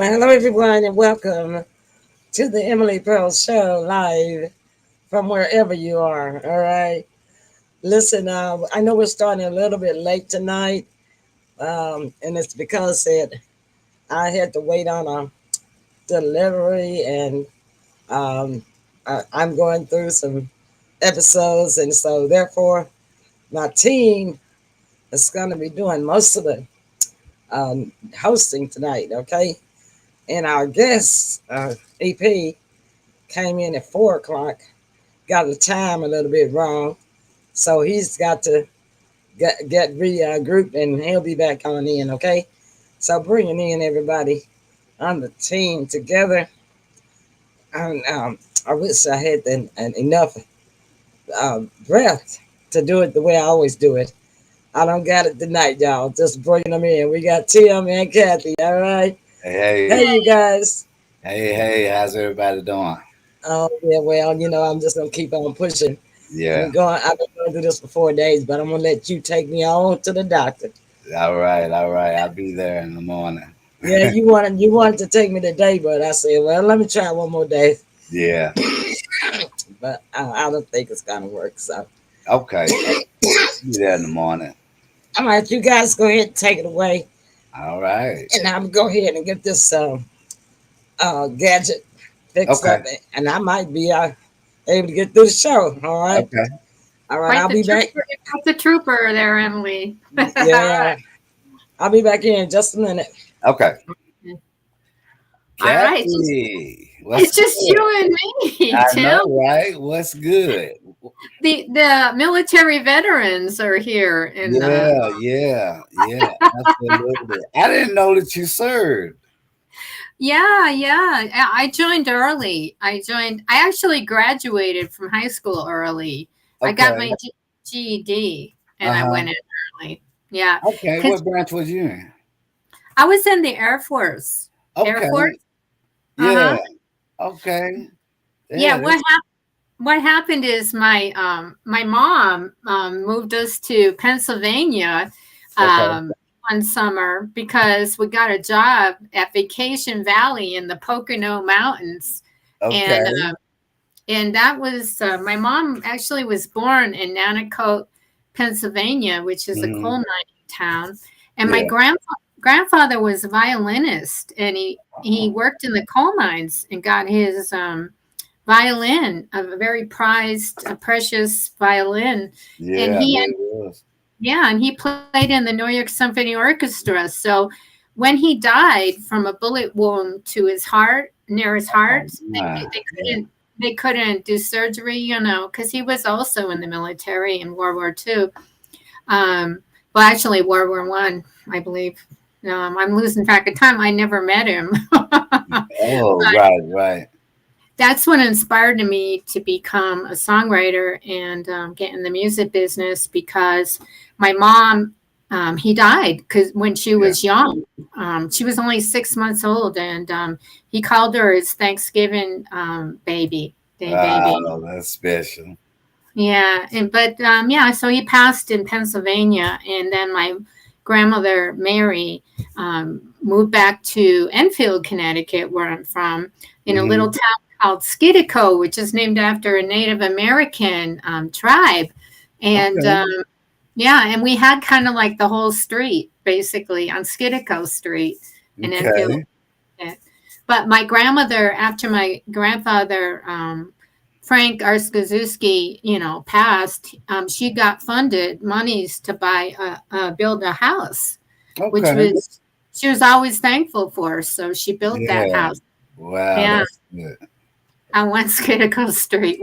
Hello, everyone, and welcome to the Emily Pearl Show live from wherever you are. All right. Listen, I know we're starting a little bit late tonight, and it's because I had to wait on a delivery, and I'm going through some episodes, and so therefore, my team is going to be doing most of the hosting tonight. Okay. And our guest, EP, came in at 4 o'clock, got the time a little bit wrong. So he's got to get regrouped and he'll be back on in, okay? So bringing in everybody on the team together. And, I wish I had enough breath to do it the way I always do it. I don't got it tonight, y'all. Just bringing them in. We got Tim and Kathy, all right? Hey, Hey, you guys. hey, how's everybody doing? Oh, yeah, well, I'm just going to keep on pushing. Yeah, I've been going through this for 4 days, but I'm gonna let you take me on to the doctor. all right. I'll be there in the morning. Yeah, you wanted to take me today, but I said, well, let me try one more day. Yeah, But I don't think it's gonna work. So, okay. Be there in the morning. all right, you guys go ahead and take it away, All right. and I'm gonna go ahead and get this gadget fixed Okay, up, and I might be able to get through the show. okay. All right, Quite I'll the be back. trooper, quite the trooper there, Emily. All Yeah, I'll be back in just a minute. Okay. right, Kathy, what's it's just good? you and me, I Tim. know, right? What's good? The military veterans are here, and Yeah. Absolutely. I didn't know that you served. yeah. I joined early. I actually graduated from high school early. I got Okay. my GED, and I Uh-huh. went in early. Yeah, Okay. because What branch was you in? I was in the Air Force. Air Force. Okay. Uh Yeah. huh. Okay. Yeah. Yeah, that's What happened is my mom moved us to Pennsylvania okay. one summer because we got a job at Vacation Valley in the Pocono Mountains, and Okay. that was my mom actually was born in Nanticoke, Pennsylvania, which is a coal Mhm. mining town, and my Yeah. grandfather was a violinist, and he worked in the coal mines and got his violin, a very prized, a precious violin, and Yeah, I bet it was. and he played in the New York Symphony Orchestra. So when he died from a bullet wound to his heart, near his Oh, heart, my. Yeah. they couldn't do surgery, because he was also in the military in World War II. Well, actually, World War One, I believe. I'm losing track of time. I never met him. Oh, right. That's what inspired me to become a songwriter and get in the music business because my mom, he died because when she Yeah. was young, she was only 6 months old, and he called her his Thanksgiving day baby. Wow, that's special. Yeah, so he passed in Pennsylvania, and then my grandmother Mary moved back to Enfield, Connecticut, where I'm from, in a little Hmm. town called Skiddaco, which is named after a Native American tribe, and Okay. and we had kind of like the whole street basically on Skiddaco Street in Enfield. Okay. But my grandmother, after my grandfather, Frank Arskazuski, passed, she got funded monies to build a house, which Okay. was she was always thankful for. So she built that Yeah. house. Wow, Yeah, that's good. on one Skiddaco Street.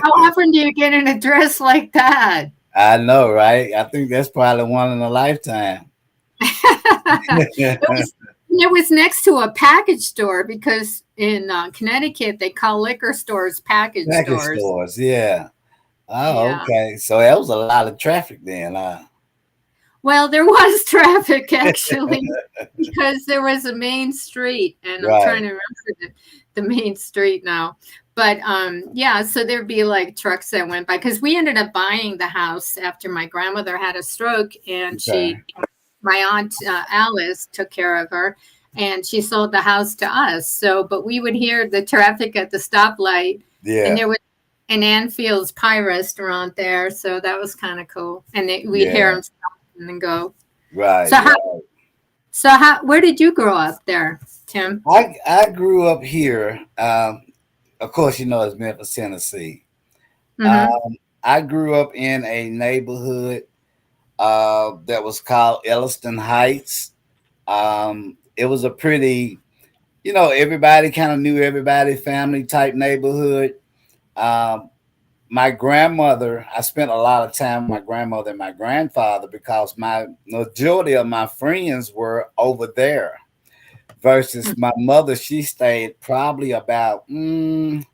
How often do you get an address like that? I know, right? I think that's probably one in a lifetime. It was next to a package store because in Connecticut they call liquor stores package Package stores. stores, yeah. Oh, Yeah. okay. So that was a lot of traffic then. Well, there was traffic actually because there was a main street, and I'm Right. trying to remember the main street now. But so there'd be like trucks that went by because we ended up buying the house after my grandmother had a stroke, and Okay. my aunt Alice took care of her, and she sold the house to us. So, but we would hear the traffic at the stoplight, and Yeah. there was an Anfield's Pie restaurant there, so that was kind of cool. And we'd hear Yeah. them stop and then go. Right. So how? Right. Where did you grow up there, Tim? I grew up here. Of course, you know it's Memphis, Tennessee. Mm-hmm. Um, I grew up in a neighborhood that was called Elliston Heights. It was a pretty, everybody kind of knew everybody, family type neighborhood. Um, my grandmother, I spent a lot of time with my grandmother and my grandfather because my majority of my friends were over there. Versus my mother, she stayed probably about 15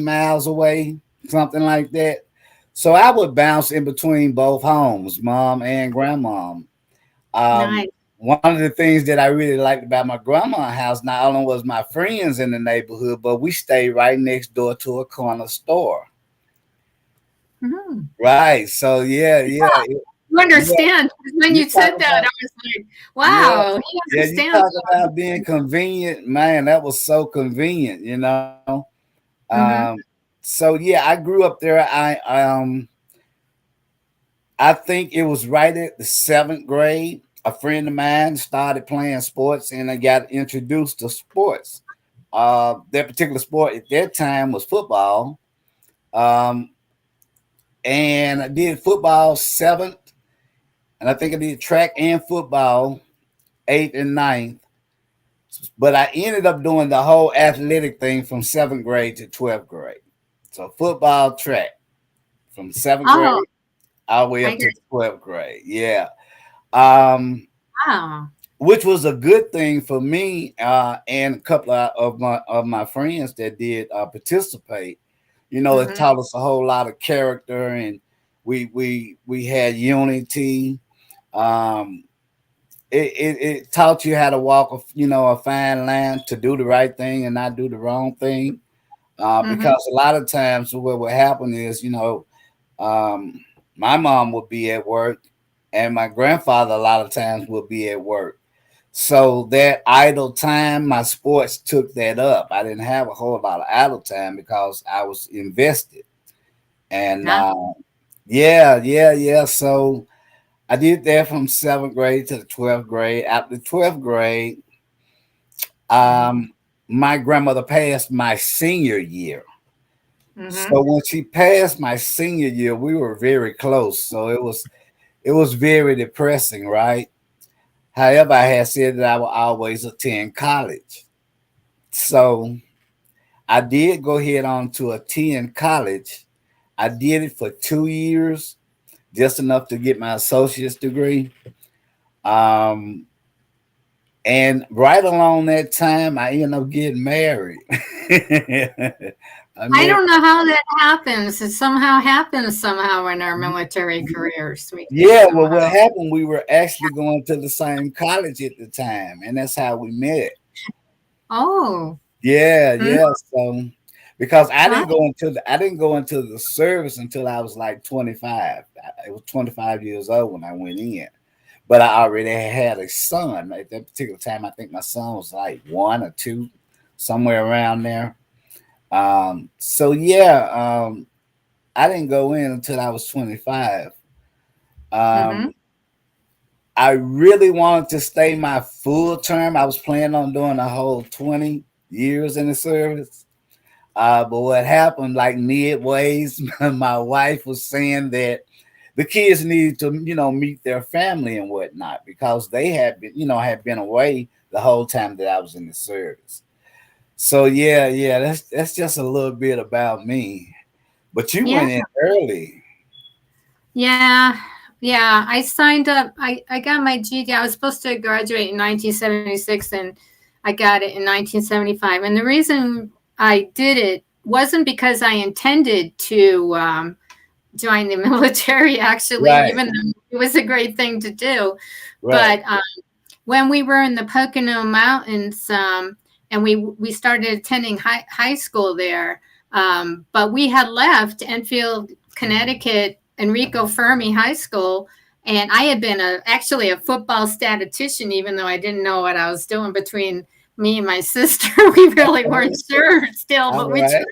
miles away, something like that. So I would bounce in between both homes, mom and grandmom. Um, Nice. One of the things that I really liked about my grandma's house, not only was my friends in the neighborhood, but we stayed right next door to a corner store. Mm-hmm. Right. So You yeah. understand? When You you talk said that, about I was like, yeah, "Wow, he yeah. You understands." talk about being convenient, man. That was so convenient, you know. Um, Mm-hmm. so yeah, I grew up there. I think it was right at the seventh grade. A friend of mine started playing sports, and I got introduced to sports. That particular sport at that time was football. Um, and I did football seventh, and I think I did track and football eighth and ninth. But I ended up doing the whole athletic thing from seventh grade to 12th grade. So football, track from seventh Oh, grade all the way I up to got the 12th grade. Yeah. Um, wow. which was a good thing for me and a couple of my friends that did participate. You know, it Mm-hmm. taught us a whole lot of character, and we had unity. Um, it taught you how to walk a fine line to do the right thing and not do the wrong thing. Mm-hmm. Because a lot of times what would happen is, um, my mom would be at work, and my grandfather a lot of times would be at work. So that idle time, my sports took that up. I didn't have a whole lot of idle time because I was invested. And Yeah. yeah. So I did that from seventh grade to the 12th grade. After the 12th grade, um, my grandmother passed my senior year. Mm-hmm. So when she passed my senior year, we were very close. So it was very depressing, right? However, I had said that I would always attend college. So I did go ahead on to attend college. I did it for 2 years, just enough to get my associate's degree. Um, and right along that time, I ended up getting married. I I met, don't know how that happens. It somehow happens somehow in our military careers. We just yeah, well, somehow. what happened? We were actually going to the same college at the time, and that's how we met. Oh. Yeah, Mm-hmm. yeah. So because Wow. I didn't go into the service until I was like 25. I was 25 years old when I went in. But I already had a son at that particular time. I think my son was like 1 or 2, somewhere around there. So yeah, I didn't go in until I was 25. Mm-hmm. Um, I really wanted to stay my full term. I was planning on doing a whole 20 years in the service. But what happened, like midways, my wife was saying that the kids needed to, meet their family and whatnot because they had been away the whole time that I was in the service. So yeah, that's just a little bit about me. But you Yeah. went in early, Yeah. Yeah. I signed up. I got my GD. I was supposed to graduate in 1976, and I got it in 1975. And the reason I did it wasn't because I intended to join the military, actually, right? even though it was a great thing to do. Right, But when we were in the Pocono Mountains, and we started attending high school there, but we had left Enfield, Connecticut, Enrico Fermi High School, And I had been actually a football statistician, even though I didn't know what I was doing. Between me and my sister, we really weren't sure still, but we tried our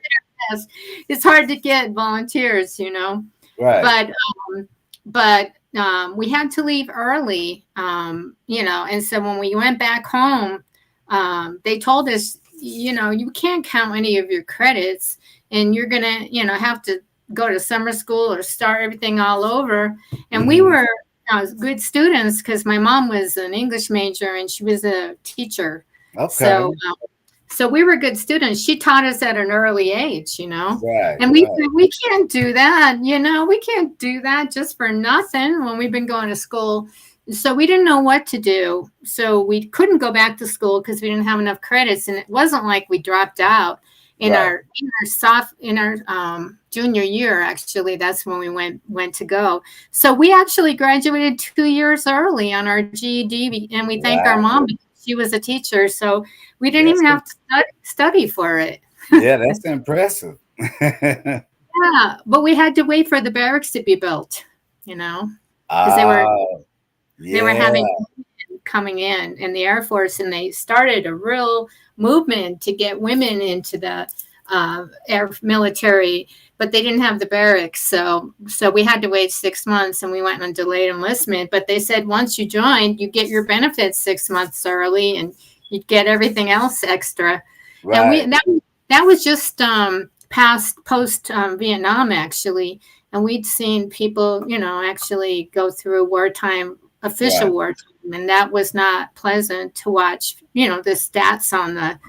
best. It's hard to get volunteers, you know. Right. But we had to leave early, you know. And so when we went back home, they told us, you know, you can't count any of your credits, and you're gonna, you know, have to go to summer school or start everything all over. And we were good students because my mom was an English major and she was a teacher. Okay. So we were good students. She taught us at an early age, you know. Right. And we said, we can't do that, you know. We can't do that just for nothing when we've been going to school. So we didn't know what to do. So we couldn't go back to school because we didn't have enough credits. And it wasn't like we dropped out. In our junior year, actually, that's when we went to go. So we actually graduated 2 years early on our GED, and we thank our mom because she was a teacher. So we didn't even have to study for it. Yeah, that's impressive. Yeah, but we had to wait for the barracks to be built, you know, because they were having coming in the Air Force, and they started a real movement to get women into the air military, but they didn't have the barracks. So we had to wait 6 months, and we went on delayed enlistment. But they said once you joined, you get your benefits 6 months early, and you get everything else extra. Right. And that was just post Vietnam, actually. And we'd seen people, you know, actually go through wartime, official wartime. And that was not pleasant to watch, you know, the stats on the,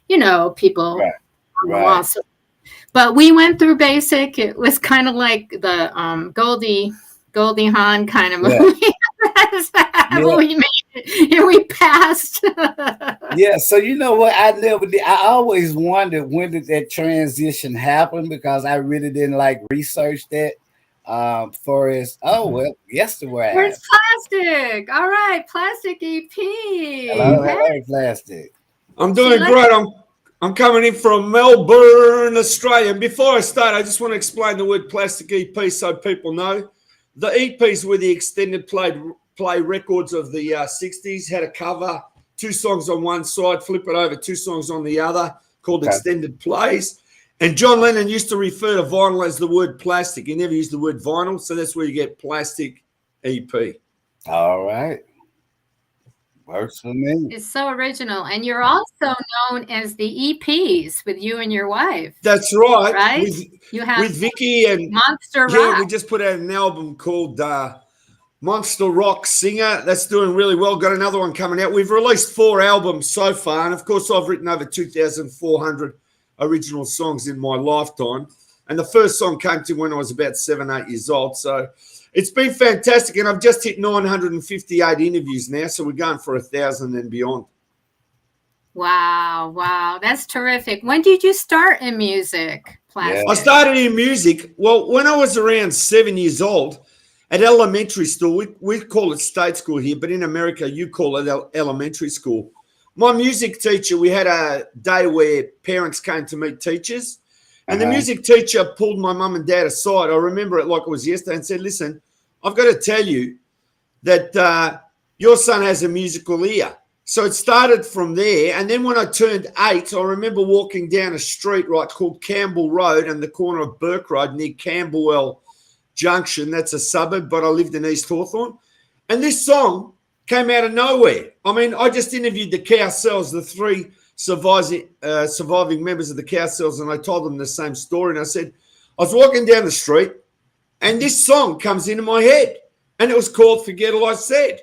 you know, people on the wall. So, but we went through basic. It was kind of like the Goldie Hawn kind of movie. We made it, and we passed. Yeah, so you know what? I always wondered, when did that transition happen, because I really didn't like research that. Yesterday. Where's Plastic? All right, Plastic EP. Hello, Plastic. I'm doing great. I'm coming in from Melbourne, Australia. Before I start, I just want to explain the word Plastic EP so people know. The EPs were the extended play records of the 60s. Had a cover, 2 songs on one side, flip it over, 2 songs on the other, called extended plays. And John Lennon used to refer to vinyl as the word plastic. He never used the word vinyl, so that's where you get Plastic EP. All right. Works for me. It's so original. And you're also known as the EPs with you and your wife. That's right. Right? You have with Vicky and Monster Rock. Yeah, we just put out an album called Monster Rock Singer. That's doing really well. Got another one coming out. We've released 4 albums so far. And, of course, I've written over 2,400 original songs in my lifetime. And the first song came to when I was about 7, 8 years old. So it's been fantastic. And I've just hit 958 interviews now. So we're going for 1,000 and beyond. Wow. That's terrific. When did you start in music, Plastic? I started in music. Well, when I was around 7 years old, at elementary school, we call it state school here, but in America, you call it elementary school. My music teacher, we had a day where parents came to meet teachers, and the music teacher pulled my mum and dad aside. I remember it like it was yesterday, and said, listen, I've got to tell you that your son has a musical ear. So it started from there. And then when I turned 8, I remember walking down a street called Campbell Road and the corner of Burke Road near Camberwell Junction. That's a suburb, but I lived in East Hawthorne. And this song came out of nowhere. I mean, I just interviewed the Cowcells, the 3 surviving members of the Cowcells, and I told them the same story. And I said, I was walking down the street and this song comes into my head, and it was called Forget All I Said.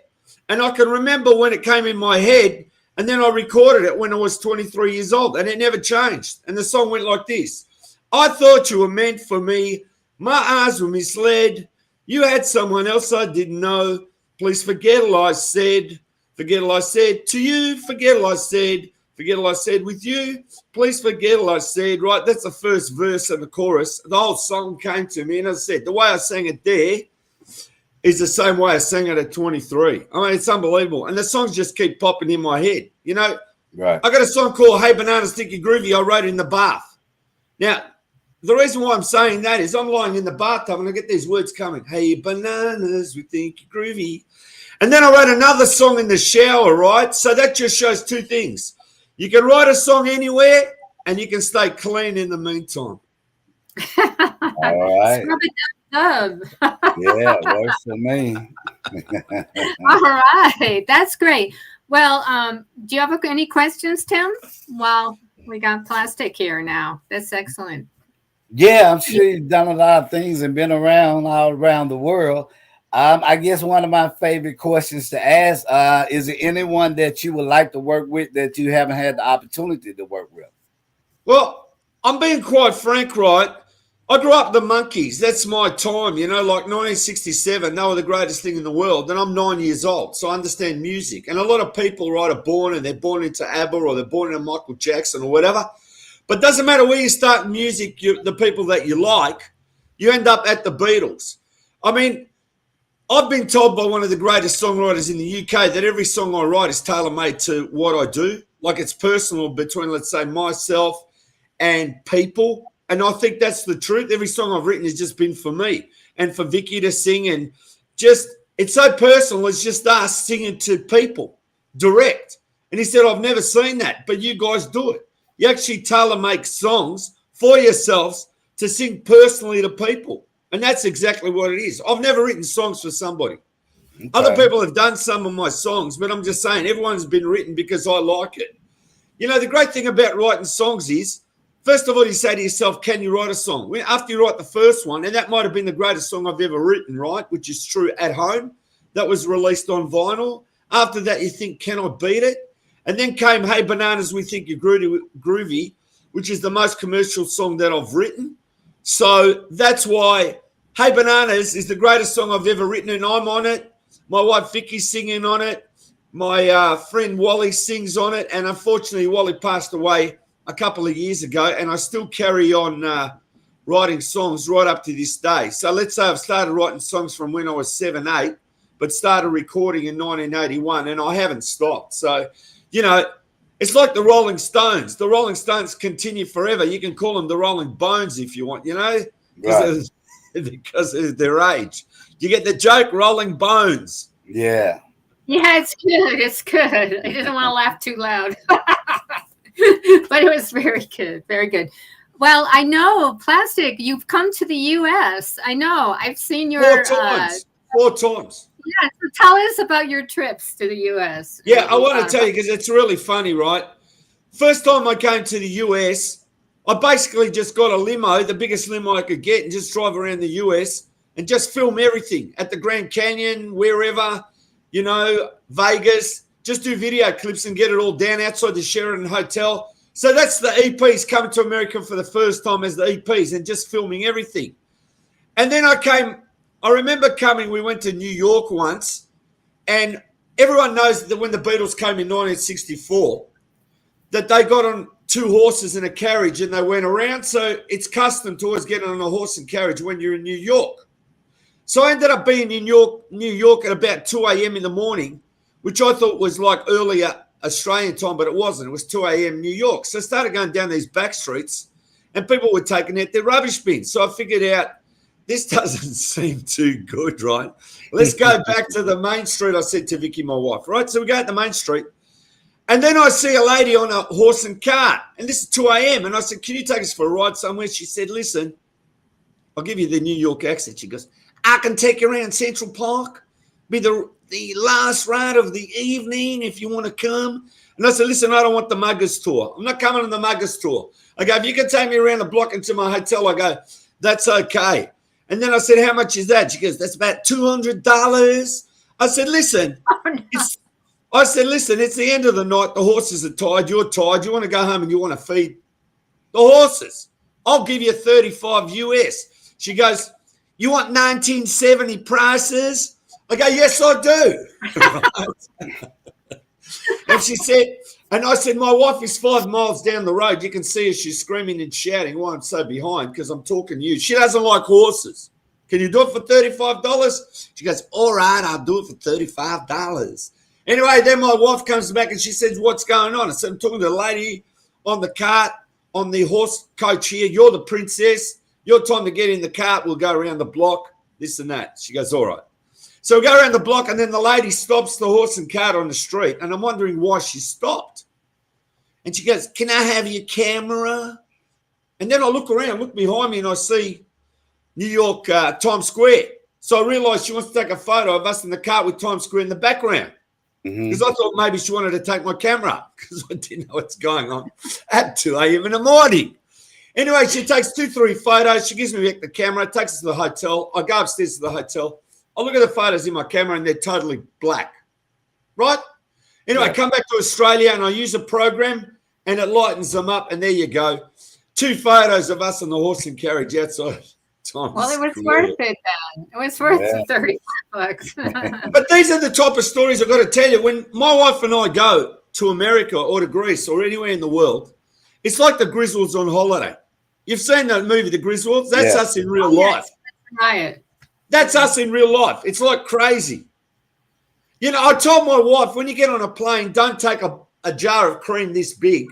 And I can remember when it came in my head, and then I recorded it when I was 23 years old, and it never changed. And the song went like this. I thought you were meant for me. My eyes were misled. You had someone else I didn't know. Please forget all I said. Forget all I said to you. Forget all I said. Forget all I said with you. Please forget all I said. Right, that's the first verse and the chorus. The whole song came to me, and as I said, the way I sang it there is the same way I sang it at 23. I mean, it's unbelievable. And the songs just keep popping in my head. You know, right. I got a song called Hey Banana Sticky Groovy I wrote in the bath. Now, the reason why I'm saying that is I'm lying in the bathtub and I get these words coming. Hey, bananas, we think you're groovy. And then I wrote another song in the shower, right? So that just shows two things. You can write a song anywhere and you can stay clean in the meantime. All right. Scrub it down the tub. Yeah, works for me. All right. That's great. Well, do you have any questions, Tim? Well, we got plastic here now. That's excellent. Yeah, I'm sure you've done a lot of things and been around all around the world. I guess one of my favorite questions to ask is there anyone that you would like to work with that you haven't had the opportunity to work with? Well, I'm being quite frank, right? I grew up the Monkees. That's my time, you know, like 1967. They were the greatest thing in the world. And I'm 9 years old, so I understand music. And a lot of people, right, are born and they're born into ABBA or they're born into Michael Jackson or whatever. But it doesn't matter where you start in music, the people that you like, you end up at the Beatles. I mean, I've been told by one of the greatest songwriters in the UK that every song I write is tailor-made to what I do. Like it's personal between, let's say, myself and people. And I think that's the truth. Every song I've written has just been for me and for Vicky to sing. And just, it's so personal. It's just us singing to people, direct. And he said, I've never seen that, but you guys do it. You actually tailor-make songs for yourselves to sing personally to people. And that's exactly what it is. I've never written songs for somebody. Okay. Other people have done some of my songs, but I'm just saying everyone's been written because I like it. You know, the great thing about writing songs is, first of all, you say to yourself, can you write a song? After you write the first one, and that might have been the greatest song I've ever written, right, which is true, At Home. That was released on vinyl. After that, you think, can I beat it? And then came Hey Bananas, We Think You're Groovy, which is the most commercial song that I've written. So that's why Hey Bananas is the greatest song I've ever written, and I'm on it. My wife Vicky's singing on it. My friend Wally sings on it. And unfortunately, Wally passed away a couple of years ago, and I still carry on writing songs right up to this day. So let's say I've started writing songs from when I was 7, 8, but started recording in 1981, and I haven't stopped. So, you know, it's like the Rolling Stones. The Rolling Stones continue forever. You can call them the Rolling Bones if you want, you know, Right. because of their age. You get the joke, Rolling Bones. Yeah. Yeah, it's good. It's good. I didn't want to laugh too loud. But it was very good. Very good. Well, I know, Plastic, you've come to the U.S. I know. I've seen your... 4 times. 4 times. Yeah, so tell us about your trips to the U.S. Yeah, I want to tell you because it's really funny, right? First time I came to the US, I basically just got a limo, the biggest limo I could get, and just drive around the US and just film everything at the Grand Canyon, wherever, you know, Vegas. Just do video clips and get it all down outside the Sheraton Hotel. So that's the EPs coming to America for the first time as the EPs and just filming everything. And then I remember coming, we went to New York once, and everyone knows that when the Beatles came in 1964, that they got on 2 horses and a carriage and they went around. So it's custom to always get on a horse and carriage when you're in New York. So I ended up being in New York at about 2 a.m. in the morning, which I thought was like earlier Australian time, but it wasn't. It was 2 a.m. New York. So I started going down these back streets and people were taking out their rubbish bins. So I figured out, this doesn't seem too good, right? Let's go back to the main street, I said to Vicky, my wife, right? So we go at the main street. And then I see a lady on a horse and cart. And this is 2 a.m. And I said, can you take us for a ride somewhere? She said, listen, I'll give you the New York accent. She goes, I can take you around Central Park, be the last ride of the evening if you want to come. And I said, listen, I don't want the Muggers tour. I'm not coming on the Muggers tour. I go, if you can take me around the block into my hotel, I go, that's okay. And then I said, how much is that? She goes, that's about $200. I said, listen, it's the end of the night. The horses are tired. You're tired. You want to go home and you want to feed the horses. I'll give you 35 US. She goes, you want 1970 prices? I go, yes, I do. And she said, and I said, my wife is 5 miles down the road. You can see her. She's screaming and shouting while I'm so behind because I'm talking to you. She doesn't like horses. Can you do it for $35? She goes, all right, I'll do it for $35. Anyway, then my wife comes back and she says, what's going on? I said, I'm talking to the lady on the cart on the horse coach here. You're the princess. Your time to get in the cart. We'll go around the block, this and that. She goes, all right. So we go around the block, and then the lady stops the horse and cart on the street, and I'm wondering why she stopped. And she goes, can I have your camera? And then I look around, look behind me, and I see New York, Times Square. So I realised she wants to take a photo of us in the cart with Times Square in the background. Because I thought maybe she wanted to take my camera because I didn't know what's going on at 2 a.m. in the morning. Anyway, she takes 2-3 photos. She gives me back the camera, takes us to the hotel. I go upstairs to the hotel. I look at the photos in my camera, and they're totally black. Right? Anyway, I come back to Australia, and I use a program, and it lightens them up, and there you go. 2 photos of us on the horse and carriage outside. Well, it was worth it then. It was worth the $35. But these are the type of stories I've got to tell you. When my wife and I go to America or to Greece or anywhere in the world, it's like the Griswolds on holiday. You've seen that movie, The Griswolds? That's us in real life. Right. That's us in real life. It's like crazy. You know, I told my wife, when you get on a plane, don't take a jar of cream this big.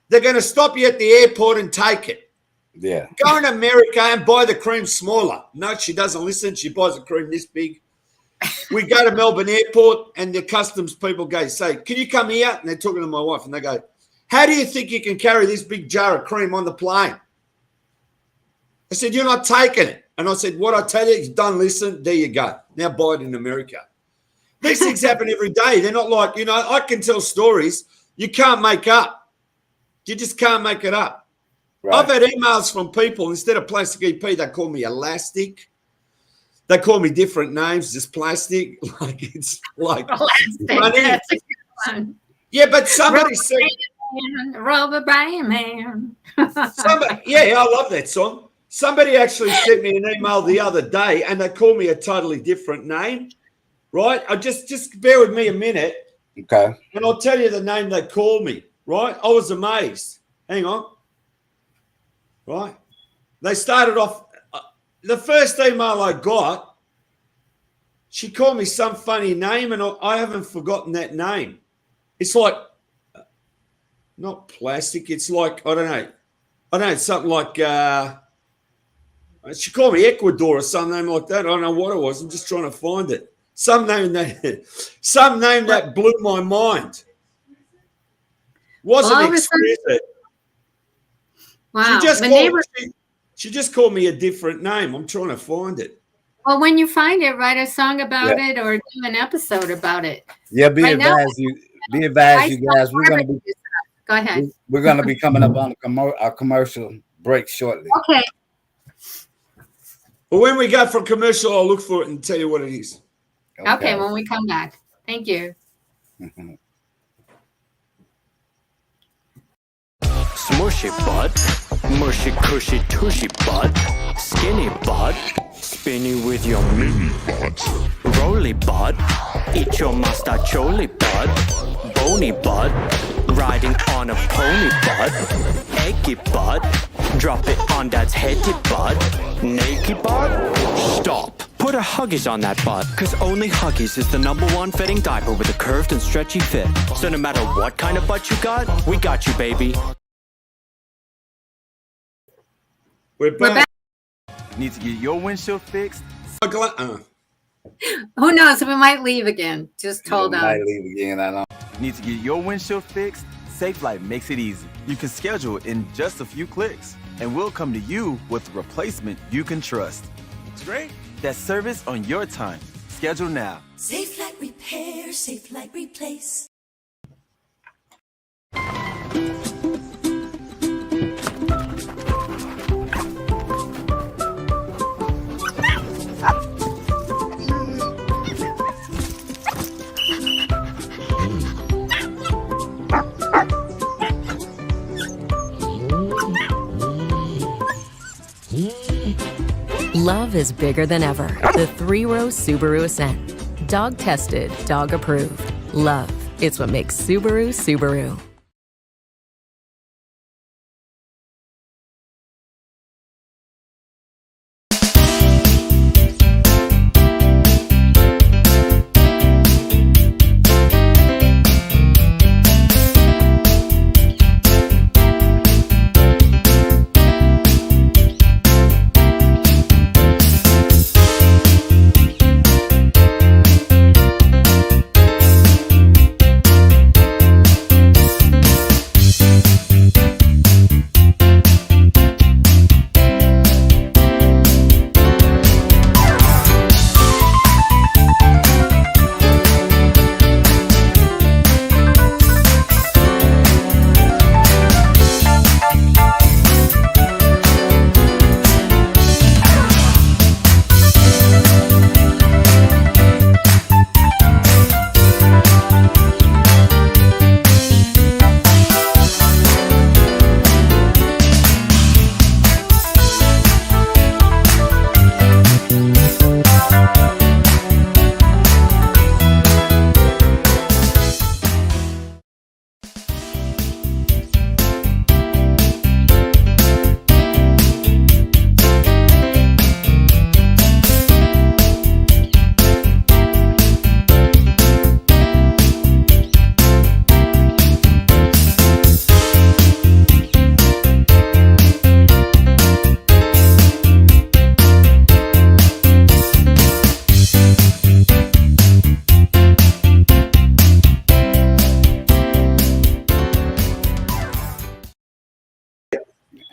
They're going to stop you at the airport and take it. Yeah. Go in America and buy the cream smaller. No, she doesn't listen. She buys the cream this big. We go to Melbourne Airport, and the customs people say, can you come here? And they're talking to my wife, and they go, how do you think you can carry this big jar of cream on the plane? I said, you're not taking it. And I said, what I tell you, you don't listen. There you go. Now buy it in America. These things happen every day. They're not like, you know, I can tell stories you can't make up. You just can't make it up. Right. I've had emails from people, instead of plastic EP, they call me elastic. They call me different names, just plastic. Like it's like Elastic. Yeah, but somebody said Rubber Band Man. Yeah, I love that song. Somebody actually sent me an email the other day, and they called me a totally different name. Right? I just bear with me a minute. Okay. And I'll tell you the name they called me. Right? I was amazed. Hang on. Right? They started off, the first email I got, she called me some funny name, and I haven't forgotten that name. It's like, not plastic, it's like, I don't know, something like, she called me Ecuador or something like that. I don't know what it was. I'm just trying to find it. Some name that blew my mind. Wasn't exquisite. Wow. She just called me a different name. I'm trying to find it. Well, when you find it, write a song about it or do an episode about it. Yeah, be advised, you guys. We're gonna be. Go ahead. We're gonna be coming up on a commercial break shortly. Okay. Well, when we go for a commercial, I'll look for it and tell you what it is. Okay, when we come back. Thank you. Smushy butt, mushy cushy tushy butt, skinny butt, spinny with your mini butt, roly butt, eat your mustacholi butt, bony butt, riding on a pony butt, achy butt, drop it on dad's heady butt, naked butt, stop. Put a Huggies on that butt, cause only Huggies is the #1 fitting diaper with a curved and stretchy fit. So no matter what kind of butt you got, we got you, baby. We're back. Need to get your windshield fixed? Who knows? We might leave again. Just hold on. Might leave again. I know. Need to get your windshield fixed? SafeLight makes it easy. You can schedule it in just a few clicks, and we'll come to you with a replacement you can trust. Looks great. That service on your time. Schedule now. SafeLight Repair, SafeLight Replace. Love is bigger than ever. The 3-row Subaru Ascent. Dog tested, dog approved. Love, it's what makes Subaru Subaru.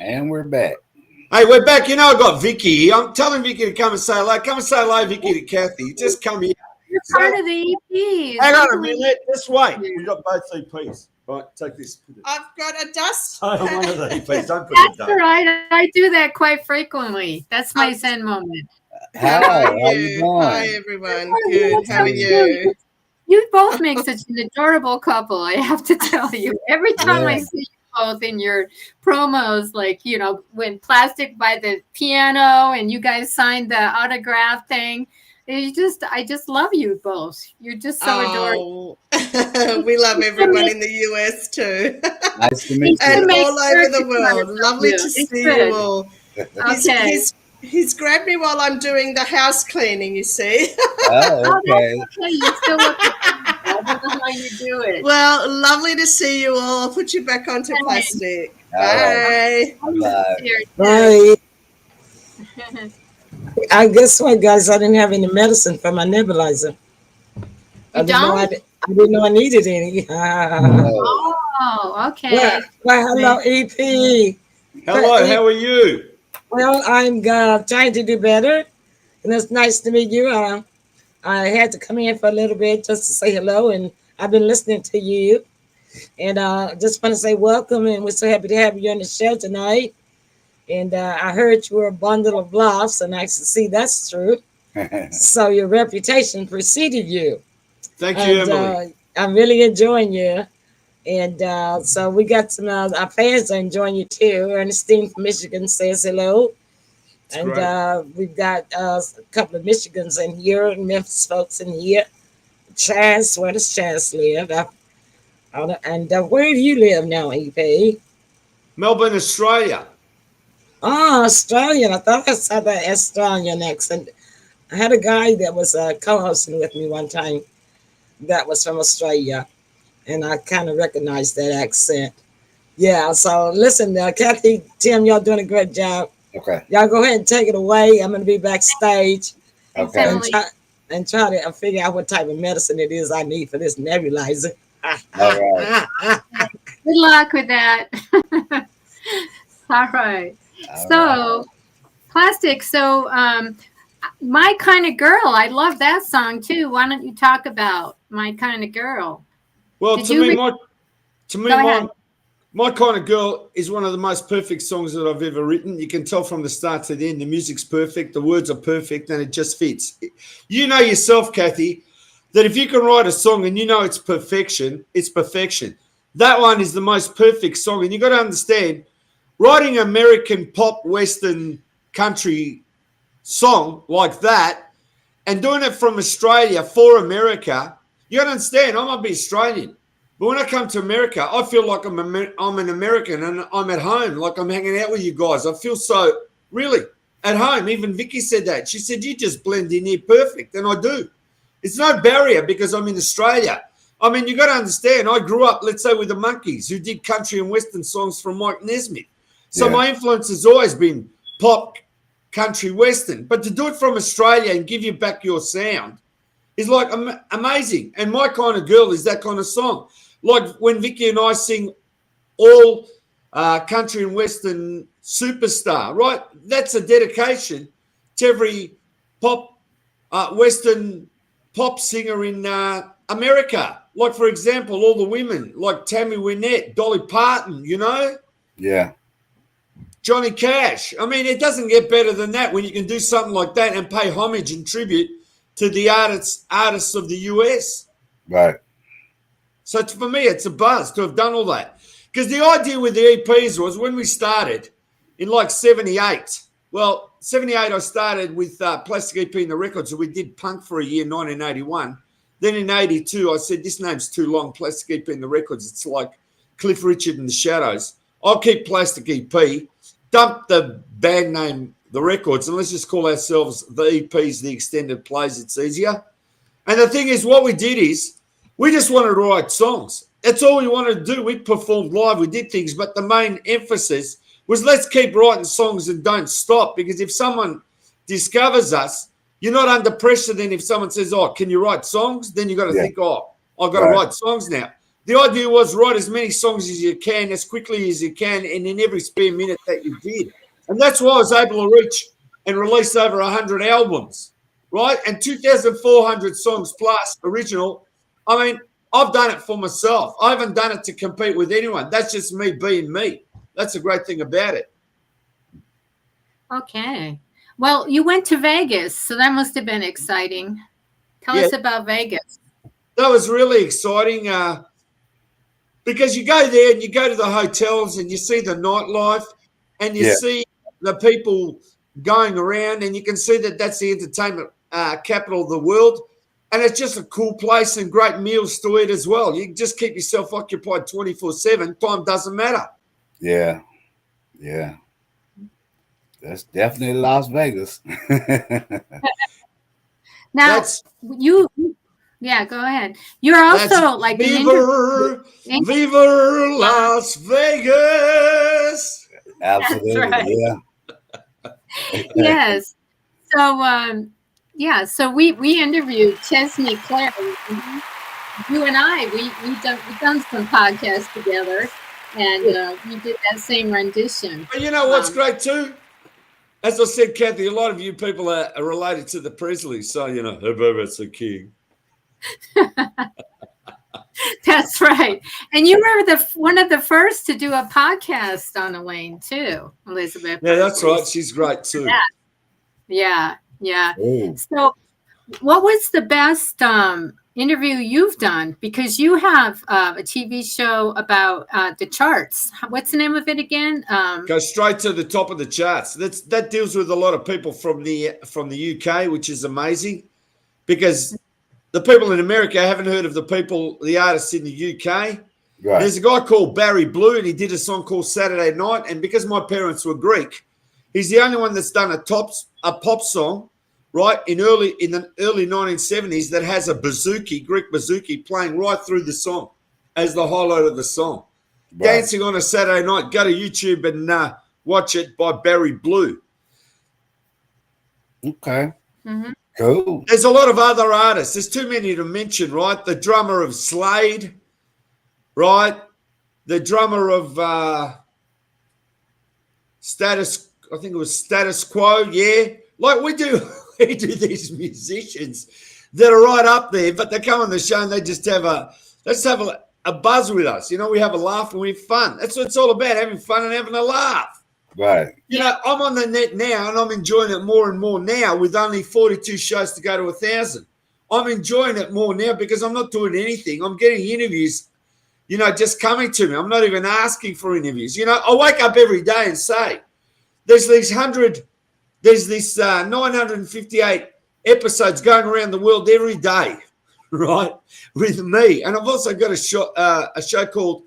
And we're back. Hey, we're back. You know, I got Vicky here. I'm telling Vicky to come and say hello. Come and say hello, Vicky, to Kathy. Just come here. You're part of the EPs. Hang on a minute. Just wait. We got both EPs. Right, take this. I've got a dust. I'm one of the EPs. Don't put That's the all right. I do that quite frequently. That's my Zen moment. Hi, how you doing? Hi, everyone. Good. How are you? You both make such an adorable couple, I have to tell you. Every time I see you both in your promos, like, you know, when Plastic by the piano and you guys signed the autograph thing, I just love you both. You're just so adorable. We love everyone in the US too. Nice to meet you. And all over the world. Lovely to see you all. Okay. He's grabbed me while I'm doing the house cleaning, you see. Oh, okay. Okay, you still look I don't know how you do it. Well, lovely to see you all. I'll put you back onto Plastic. All Bye. Bye. Bye. I guess what, guys? I didn't have any medicine for my nebulizer. I didn't know I needed any. Oh, okay. Well, hello, EP. Hello, how are you? Well, I'm trying to do better, and it's nice to meet you. I had to come in for a little bit just to say hello, and I've been listening to you. And just want to say welcome, and we're so happy to have you on the show tonight. And I heard you were a bundle of bluffs, and I can see that's true. So your reputation preceded you. Thank you, Emily. I'm really enjoying you. And so we got some, our fans are enjoying you too. Ernestine from Michigan says hello. That's and we've got a couple of Michigans in here, and Memphis folks in here. Chance, where does Chance live? And where do you live now, EP? Melbourne, Australia. Oh, Australian. I thought I saw that Australian accent. I had a guy that was co-hosting with me one time that was from Australia, and I kind of recognized that accent. Yeah, so listen, Kathy, Tim, y'all doing a great job. Okay. Y'all go ahead and take it away. I'm going to be backstage. Okay. And try to figure out what type of medicine it is I need for this nebulizer. All right. Good luck with that. All right. So, Plastic. So, My Kind of Girl. I love that song too. Why don't you talk about My Kind of Girl? Well, My Kind of Girl is one of the most perfect songs that I've ever written. You can tell from the start to the end, the music's perfect, the words are perfect, and it just fits. You know yourself, Kathy, that if you can write a song and you know it's perfection, it's perfection. That one is the most perfect song. And you got to understand, writing American pop, Western country song like that and doing it from Australia for America, you got to understand, I might be Australian. But when I come to America, I feel like I'm an American and I'm at home, like I'm hanging out with you guys. I feel so really at home. Even Vicky said that. She said, you just blend in here perfect. And I do. It's no barrier because I'm in Australia. I mean, you got to understand, I grew up, let's say, with the Monkees who did country and Western songs from Mike Nesmith. So my influence has always been pop, country, Western. But to do it from Australia and give you back your sound is like amazing. And My Kind of Girl is that kind of song. Like when Vicky and I sing all country and Western superstar, right? That's a dedication to every pop, Western pop singer in America. Like, for example, all the women like Tammy Wynette, Dolly Parton, you know? Yeah. Johnny Cash. I mean, it doesn't get better than that when you can do something like that and pay homage and tribute to the artists of the US. Right. So for me, it's a buzz to have done all that. Because the idea with the EPs was when we started in like 78. Well, 78, I started with Plastic EP in the Records. So we did punk for a year, 1981. Then in 82, I said, this name's too long, Plastic EP in the Records. It's like Cliff Richard and the Shadows. I'll keep Plastic EP, dump the band name, the Records, and let's just call ourselves the EPs, the extended plays. It's easier. And the thing is, what we did is, we just wanted to write songs. That's all we wanted to do. We performed live. We did things. But the main emphasis was let's keep writing songs and don't stop. Because if someone discovers us, you're not under pressure then if someone says, oh, can you write songs? Then you got to think, oh, I've got to write songs now. The idea was write as many songs as you can, as quickly as you can, and in every spare minute that you did. And that's why I was able to reach and release over 100 albums, right? And 2,400 songs plus original. I mean, I've done it for myself. I haven't done it to compete with anyone. That's just me being me. That's the great thing about it. Okay. Well, you went to Vegas, so that must have been exciting. Tell us about Vegas. That was really exciting because you go there and you go to the hotels and you see the nightlife and you see the people going around, and you can see that that's the entertainment capital of the world. And it's just a cool place and great meals to eat as well. You can just keep yourself occupied 24/7. Time doesn't matter. Yeah. Yeah. That's definitely Las Vegas. Now, go ahead. You're also like Viva Las Vegas. Absolutely. That's right. Yeah. Yes. So, so we interviewed Chesney Clare. You and I, we've done some podcasts together, and we did that same rendition. But you know what's great too? As I said, Kathy, a lot of you people are related to the Presleys, so you know, it's a king. That's right. And you were one of the first to do a podcast on Elaine too, Elizabeth. Yeah, that's right. She's great too. Yeah. Ooh. So what was the best interview you've done? Because you have a TV show about the charts. What's the name of it again? Go straight to the top of the charts. That deals with a lot of people from the UK, which is amazing, because the people in America haven't heard of the artists in the UK. Right. There's a guy called Barry Blue, and he did a song called Saturday Night. And because my parents were Greek, he's the only one that's done a pop song, right, in the early 1970s that has a Greek bouzouki playing right through the song as the highlight of the song. Right. Dancing on a Saturday Night. Go to YouTube and watch it by Barry Blue. Okay. Mm-hmm. Cool. There's a lot of other artists. There's too many to mention, right? The drummer of Slade, right? The drummer of Status Quo, yeah. Like we do these musicians that are right up there, but they come on the show and they just have a buzz with us. You know, we have a laugh and we have fun. That's what it's all about, having fun and having a laugh. Right. You know, I'm on the net now and I'm enjoying it more and more now with only 42 shows to go to 1,000. I'm enjoying it more now because I'm not doing anything. I'm getting interviews, you know, just coming to me. I'm not even asking for interviews. You know, I wake up every day and say, there's 958 episodes going around the world every day, right, with me. And I've also got a show called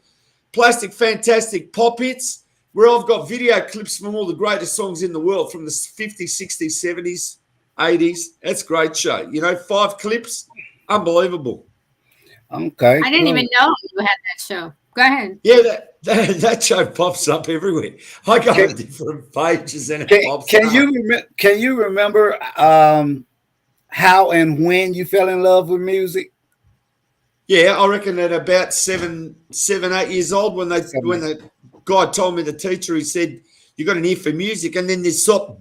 Plastic Fantastic Pop Hits, where I've got video clips from all the greatest songs in the world from the 50s, 60s, 70s, 80s. That's a great show. You know, 5 clips, unbelievable. Okay. I didn't even know you had that show. Go ahead. Yeah, that show pops up everywhere. I go on different pages and it pops up. Can you remember how and when you fell in love with music? Yeah, I reckon at about 7, 8 years old when the guy told me, the teacher, he said, you got an ear for music, and then this song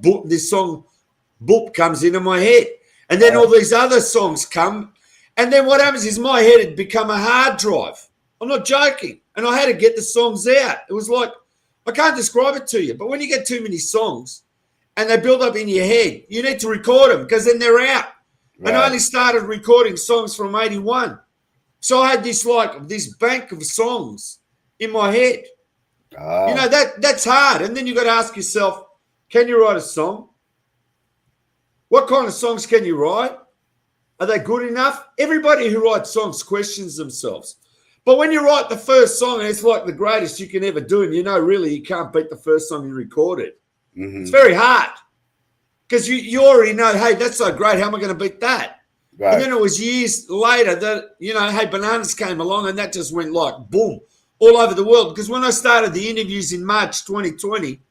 boop comes into my head. And then all these other songs come. And then what happens is my head had become a hard drive. I'm not joking. And I had to get the songs out. It was like, I can't describe it to you, but when you get too many songs and they build up in your head, you need to record them because then they're out. Right. And I only started recording songs from 81. So I had this bank of songs in my head. Oh. You know, that's hard. And then you got to ask yourself, can you write a song? What kind of songs can you write? Are they good enough? Everybody who writes songs questions themselves. But when you write the first song, and it's like the greatest you can ever do, and you know really you can't beat the first song you recorded. Mm-hmm. It's very hard because you already know, hey, that's so great. How am I going to beat that? Right. And then it was years later that, you know, hey, Bananas came along and that just went like boom all over the world. Because when I started the interviews in March 2020,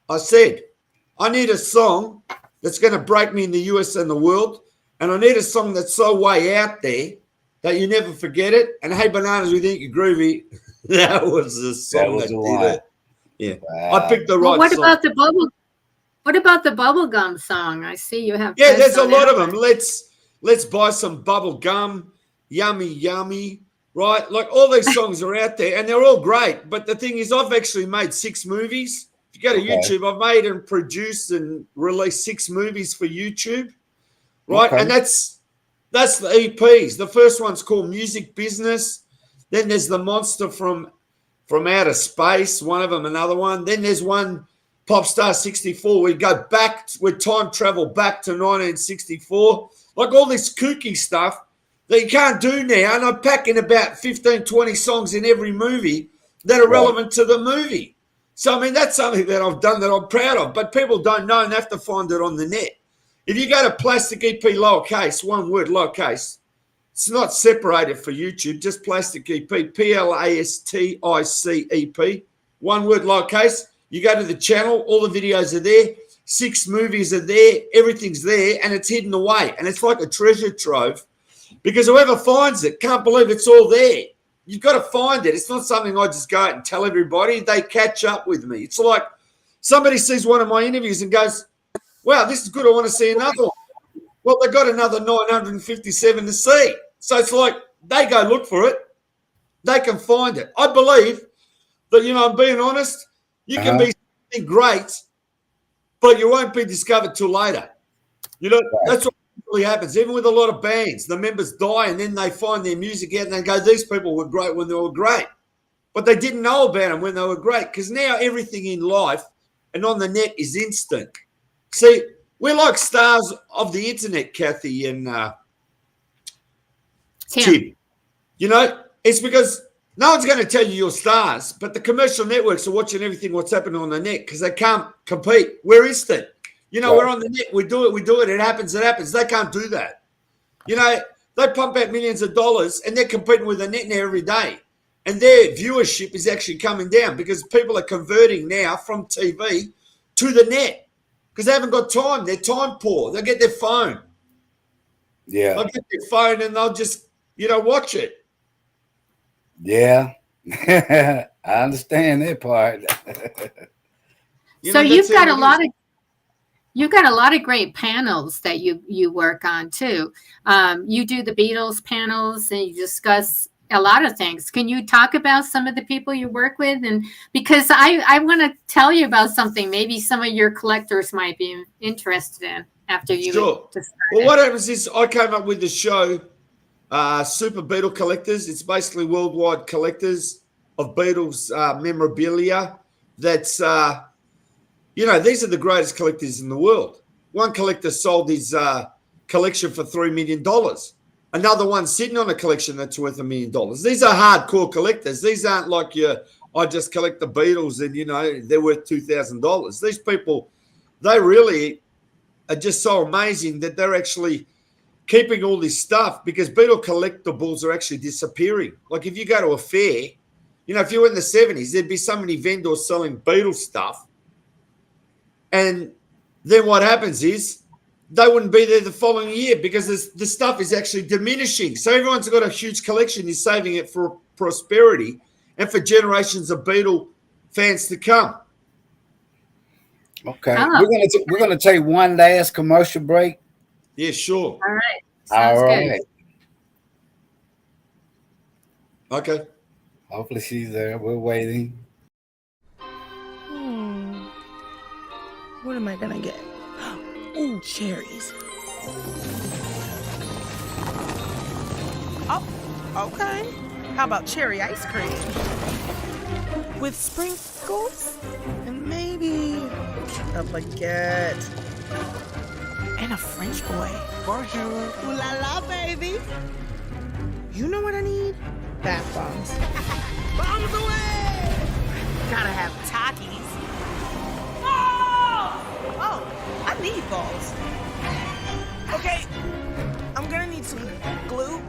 I said, I need a song that's going to break me in the US and the world. And I need a song that's so way out there that you never forget it. And Hey Bananas, we think you're groovy. That was the song that did it. Yeah, Wow. I picked the right What song. about the bubble? What about the bubblegum song? I see you have. Yeah, there's a on lot that of them. Let's buy some bubble gum. Yummy, yummy. Right? Like all these songs are out there and they're all great. But the thing is, I've actually made 6 movies. If you go to YouTube, I've made and produced and released 6 movies for YouTube. Right? Okay. And that's the EPs. The first one's called Music Business. Then there's The Monster from Outer Space, one of them, another one. Then there's one, Popstar 64. We go back with time travel back to 1964. Like all this kooky stuff that you can't do now. And I pack in about 15, 20 songs in every movie that are relevant to the movie. So, I mean, that's something that I've done that I'm proud of. But people don't know and have to find it on the net. If you go to Plastic EP lowercase, one word lowercase, it's not separated for YouTube, just Plastic EP, PLASTICEP, one word lowercase. You go to the channel, all the videos are there, 6 movies are there, everything's there, and it's hidden away. And it's like a treasure trove because whoever finds it can't believe it's all there. You've got to find it. It's not something I just go out and tell everybody. They catch up with me. It's like somebody sees one of my interviews and goes, wow, this is good. I want to see another one. Well, they've got another 957 to see. So it's like they go look for it. They can find it. I believe that, you know, I'm being honest, you can be something great, but you won't be discovered till later. You know, that's what really happens. Even with a lot of bands, the members die and then they find their music out and they go, these people were great when they were great. But they didn't know about them when they were great because now everything in life and on the net is instant. See, we're like stars of the internet, Kathy and Tim. You know, it's because no one's going to tell you you're stars, but the commercial networks are watching everything what's happening on the net because they can't compete. We're instant. You know, we're on the net. We do it. It happens. They can't do that. You know, they pump out millions of dollars and they're competing with the net now every day. And their viewership is actually coming down because people are converting now from TV to the net. Because they haven't got time. They're time poor. They'll get their phone. Yeah. They'll get their phone and they'll just, you know, watch it. Yeah. I understand that part. So you've got a lot of great panels that you work on too. You do the Beatles panels and you discuss a lot of things. Can you talk about some of the people you work with? And because I want to tell you about something maybe some of your collectors might be interested in after you. Sure. Well, what happens is I came up with the show, Super Beatle Collectors. It's basically worldwide collectors of Beatles memorabilia. That's, you know, these are the greatest collectors in the world. One collector sold his collection for $3 million. Another one sitting on a collection that's worth $1 million. These are hardcore collectors. These aren't like I just collect the Beatles and, you know, they're worth $2,000. These people, they really are just so amazing that they're actually keeping all this stuff because Beatle collectibles are actually disappearing. Like if you go to a fair, you know, if you were in the 70s, there'd be so many vendors selling Beatle stuff. And then what happens is, they wouldn't be there the following year because the stuff is actually diminishing. So everyone's got a huge collection is saving it for prosperity and for generations of Beatle fans to come. Okay. We're gonna take one last commercial break. Yeah, sure. All right. All right. Okay. Hopefully she's there. We're waiting. What am I gonna get? Ooh, cherries. Oh, okay. How about cherry ice cream? With sprinkles? And maybe a baguette. And a French boy. Bonjour. Ooh la la, baby. You know what I need? Bath bombs. Bombs away! Gotta have Takis. Oh, I need balls. Okay, I'm gonna need some glue.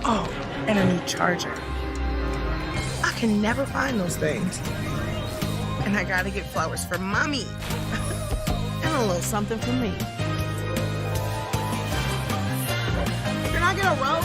Oh, and a new charger. I can never find those things. And I gotta get flowers for mommy. And a little something for me. You're not get a robe?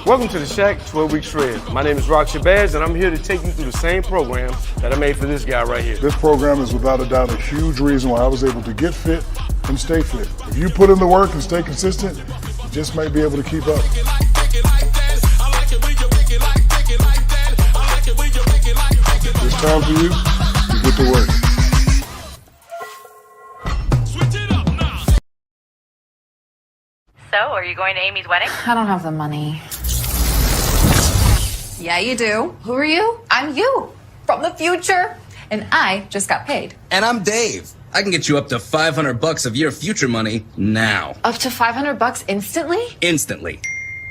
Welcome to the Shack 12-Week Shred. My name is Rock Shabazz, and I'm here to take you through the same program that I made for this guy right here. This program is without a doubt a huge reason why I was able to get fit and stay fit. If you put in the work and stay consistent, you just might be able to keep up. It's time for you to get to work. So, are you going to Amy's wedding? I don't have the money. Yeah, you do. Who are you? I'm you, from the future. And I just got paid. And I'm Dave. I can get you up to $500 of your future money now. Up to $500 instantly? Instantly.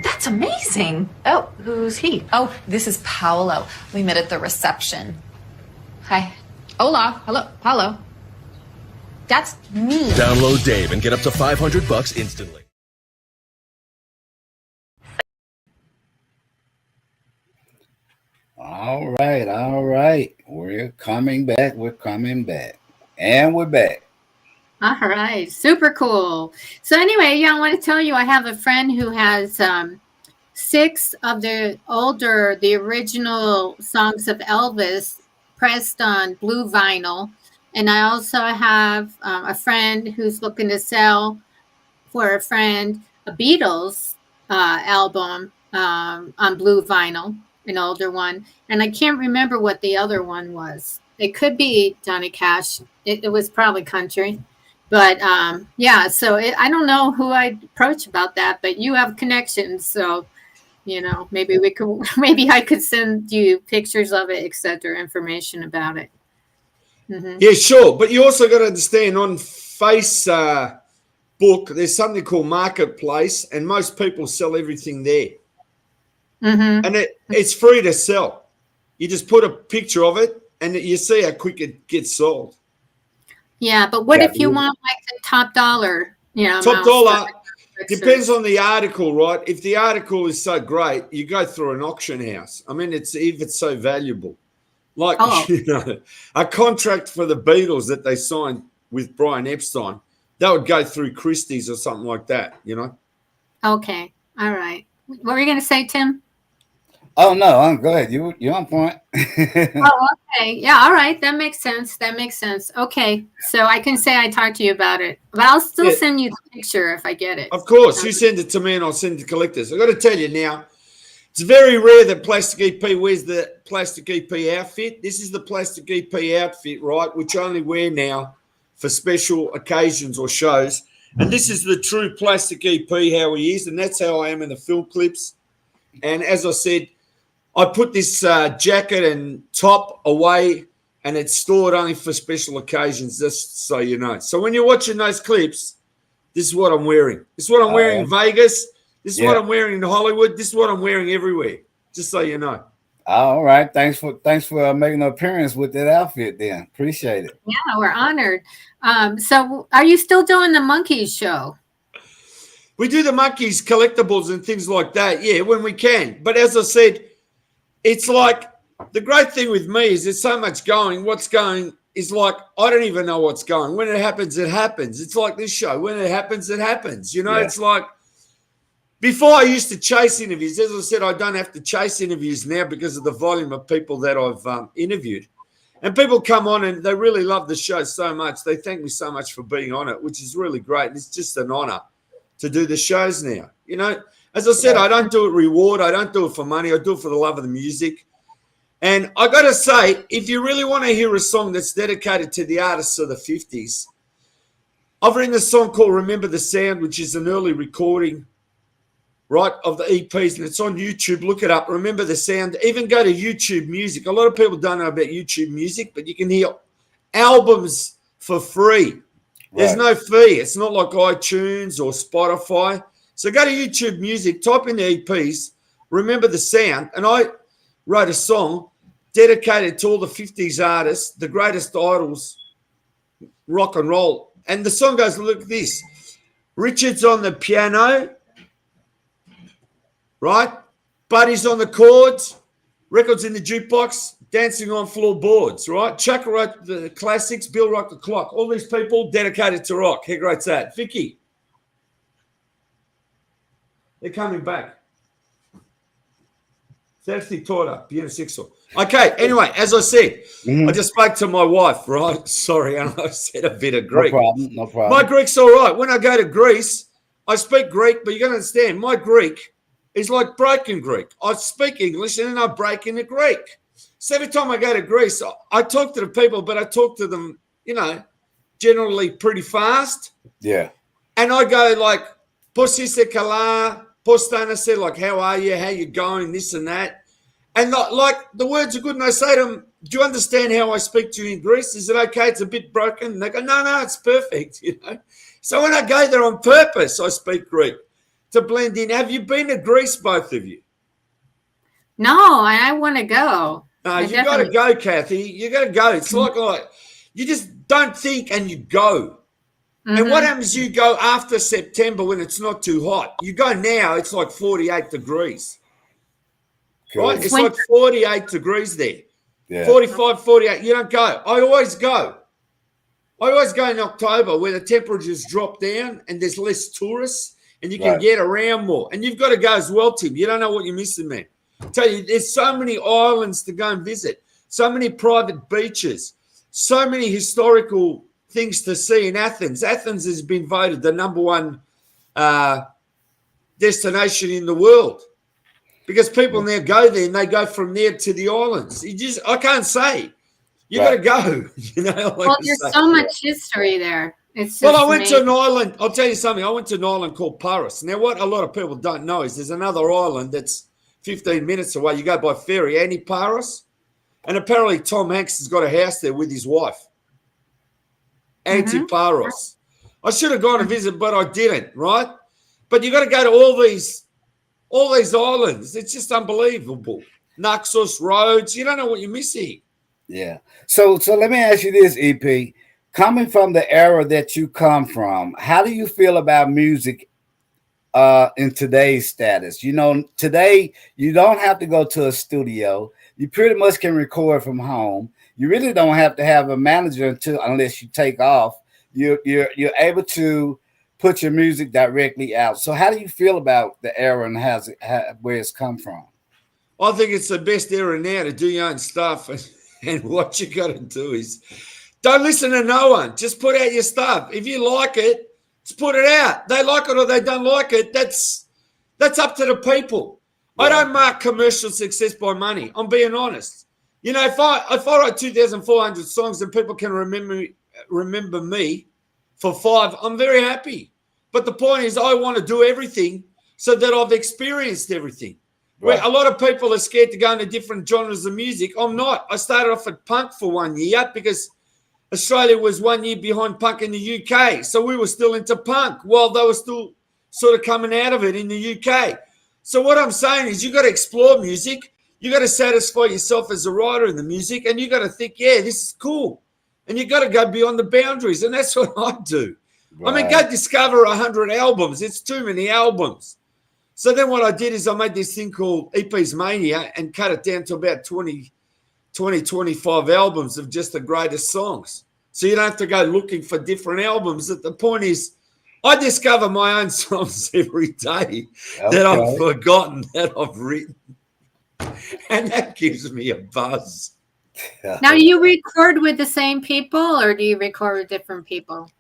That's amazing. Oh, who's he? Oh, this is Paolo. We met at the reception. Hi. Hola. Hello. Paolo. That's me. Download Dave and get up to $500 instantly. All right. We're coming back. And we're back. All right, super cool. So anyway, yeah, I want to tell you, I have a friend who has 6 of the original songs of Elvis pressed on blue vinyl. And I also have a friend who's looking to sell for a friend a Beatles album on blue vinyl, an older one. And I can't remember what the other one was. It could be Johnny Cash. It was probably country. But yeah, so I don't know who I'd approach about that, but you have connections. So, maybe I could send you pictures of it, etc., information about it. Mm-hmm. Yeah, sure. But you also got to understand on Facebook, there's something called Marketplace, and most people sell everything there. Mm-hmm. And it's free to sell. You just put a picture of it, and you see how quick it gets sold. Yeah, but what if you want like the top dollar? Top dollar depends on the article, right? If the article is so great, you go through an auction house. I mean, if it's so valuable, like a contract for the Beatles that they signed with Brian Epstein, that would go through Christie's or something like that. Okay, all right. What were you going to say, Tim? Oh no, go ahead. You're on point. Oh, okay. Yeah, all right. That makes sense. Okay. So I can say I talked to you about it. But I'll still send you the picture if I get it. Of course. You send it to me and I'll send it to collectors. I've got to tell you now, it's very rare that Plastic EP wears the Plastic EP outfit. This is the Plastic EP outfit, right, which I only wear now for special occasions or shows. And this is the true Plastic EP, how he is, and that's how I am in the film clips. And as I said, I put this jacket and top away, and it's stored only for special occasions, just so you know. So when you're watching those clips, this is what I'm wearing. This is what I'm wearing in Vegas. This is what I'm wearing in Hollywood. This is what I'm wearing everywhere, just so you know. All right. Thanks for making an appearance with that outfit then. Appreciate it. Yeah, we're honored. So are you still doing the Monkeys show? We do the Monkeys collectibles and things like that, yeah, when we can. But as I said, it's like the great thing with me is there's so much going. What's going is like I don't even know what's going. When it happens, it happens. It's like this show. When it happens, it happens. It's like before I used to chase interviews. As I said, I don't have to chase interviews now because of the volume of people that I've interviewed. And people come on and they really love the show so much. They thank me so much for being on it, which is really great. And it's just an honor to do the shows now. As I said, I don't do it reward. I don't do it for money. I do it for the love of the music. And I got to say, if you really want to hear a song that's dedicated to the artists of the 50s, I've written a song called Remember the Sound, which is an early recording, right, of the EPs, and it's on YouTube. Look it up. Remember the Sound. Even go to YouTube Music. A lot of people don't know about YouTube Music, but you can hear albums for free. There's no fee. It's not like iTunes or Spotify. So go to YouTube Music, type in the EPs, Remember the Sound, and I wrote a song dedicated to all the 50s artists, the greatest idols, rock and roll. And the song goes, look at this. Richard's on the piano, right? Buddies on the chords, records in the jukebox, dancing on floorboards, right? Chuck wrote the classics, Bill rocked the clock. All these people dedicated to rock. How great's that? Vicky. They're coming back. Thursday Torta, Beautiful. Okay, anyway, as I said, I just spoke to my wife, right? Sorry, and I said a bit of Greek. No problem. My Greek's all right. When I go to Greece, I speak Greek, but you got to understand, my Greek is like broken Greek. I speak English and then I break into Greek. So every time I go to Greece, I talk to the people, but I talk to them, generally pretty fast. Yeah. And I go like, Posise kala, Postanase, like, how are you? How you going? This and that. And like the words are good. And I say to them, do you understand how I speak to you in Greece? Is it okay? It's a bit broken. And they go, no, it's perfect. So when I go there on purpose, I speak Greek to blend in. Have you been to Greece, both of you? No, and I want to go. You got to go, Kathy. You got to go. It's like you just don't think and you go. And what happens? You go after September when it's not too hot. You go now, it's like 48 degrees. Cool. Right? It's like 48 degrees there. Yeah. 45, 48. You don't go. I always go. I always go in October where the temperatures drop down and there's less tourists and you can get around more. And you've got to go as well, Tim. You don't know what you're missing, man. I tell you, there's so many islands to go and visit, so many private beaches, so many historical things to see in Athens. Athens has been voted the #1 destination in the world because people now go there and they go from there to the islands. I can't say. You got to go. Well, there's so much history there. I went to an island. I'll tell you something. I went to an island called Paros. Now, what a lot of people don't know is there's another island that's 15 minutes away. You go by ferry, Antiparos, and apparently Tom Hanks has got a house there with his wife. Antiparos. I should have gone to visit, but I didn't, right? But you got to go to all these islands. It's just unbelievable. Naxos, Rhodes, you don't know what you're missing. Yeah. So let me ask you this, EP. Coming from the era that you come from, how do you feel about music in today's status? Today you don't have to go to a studio. You pretty much can record from home. You really don't have to have a manager unless you take off. You're able to put your music directly out. So how do you feel about the era and where it's come from? I think it's the best era now to do your own stuff. And what you got to do is don't listen to no one. Just put out your stuff. If you like it, just put it out. They like it or they don't like it. That's up to the people. Yeah. I don't mark commercial success by money. I'm being honest. If I write 2,400 songs and people can remember me for 5, I'm very happy. But the point is I want to do everything so that I've experienced everything. Right. Where a lot of people are scared to go into different genres of music. I'm not. I started off at punk for 1 year because Australia was 1 year behind punk in the UK. So we were still into punk while they were still sort of coming out of it in the UK. So what I'm saying is you got to explore music. You got to satisfy yourself as a writer in the music, and you got to think, yeah, this is cool. And you got to go beyond the boundaries, and that's what I do. Right. I mean, go discover 100 albums. It's too many albums. So then what I did is I made this thing called EP's Mania and cut it down to about 25 albums of just the greatest songs. So you don't have to go looking for different albums. The point is I discover my own songs every day that I've forgotten, that I've written. And that gives me a buzz. Now, do you record with the same people or do you record with different people?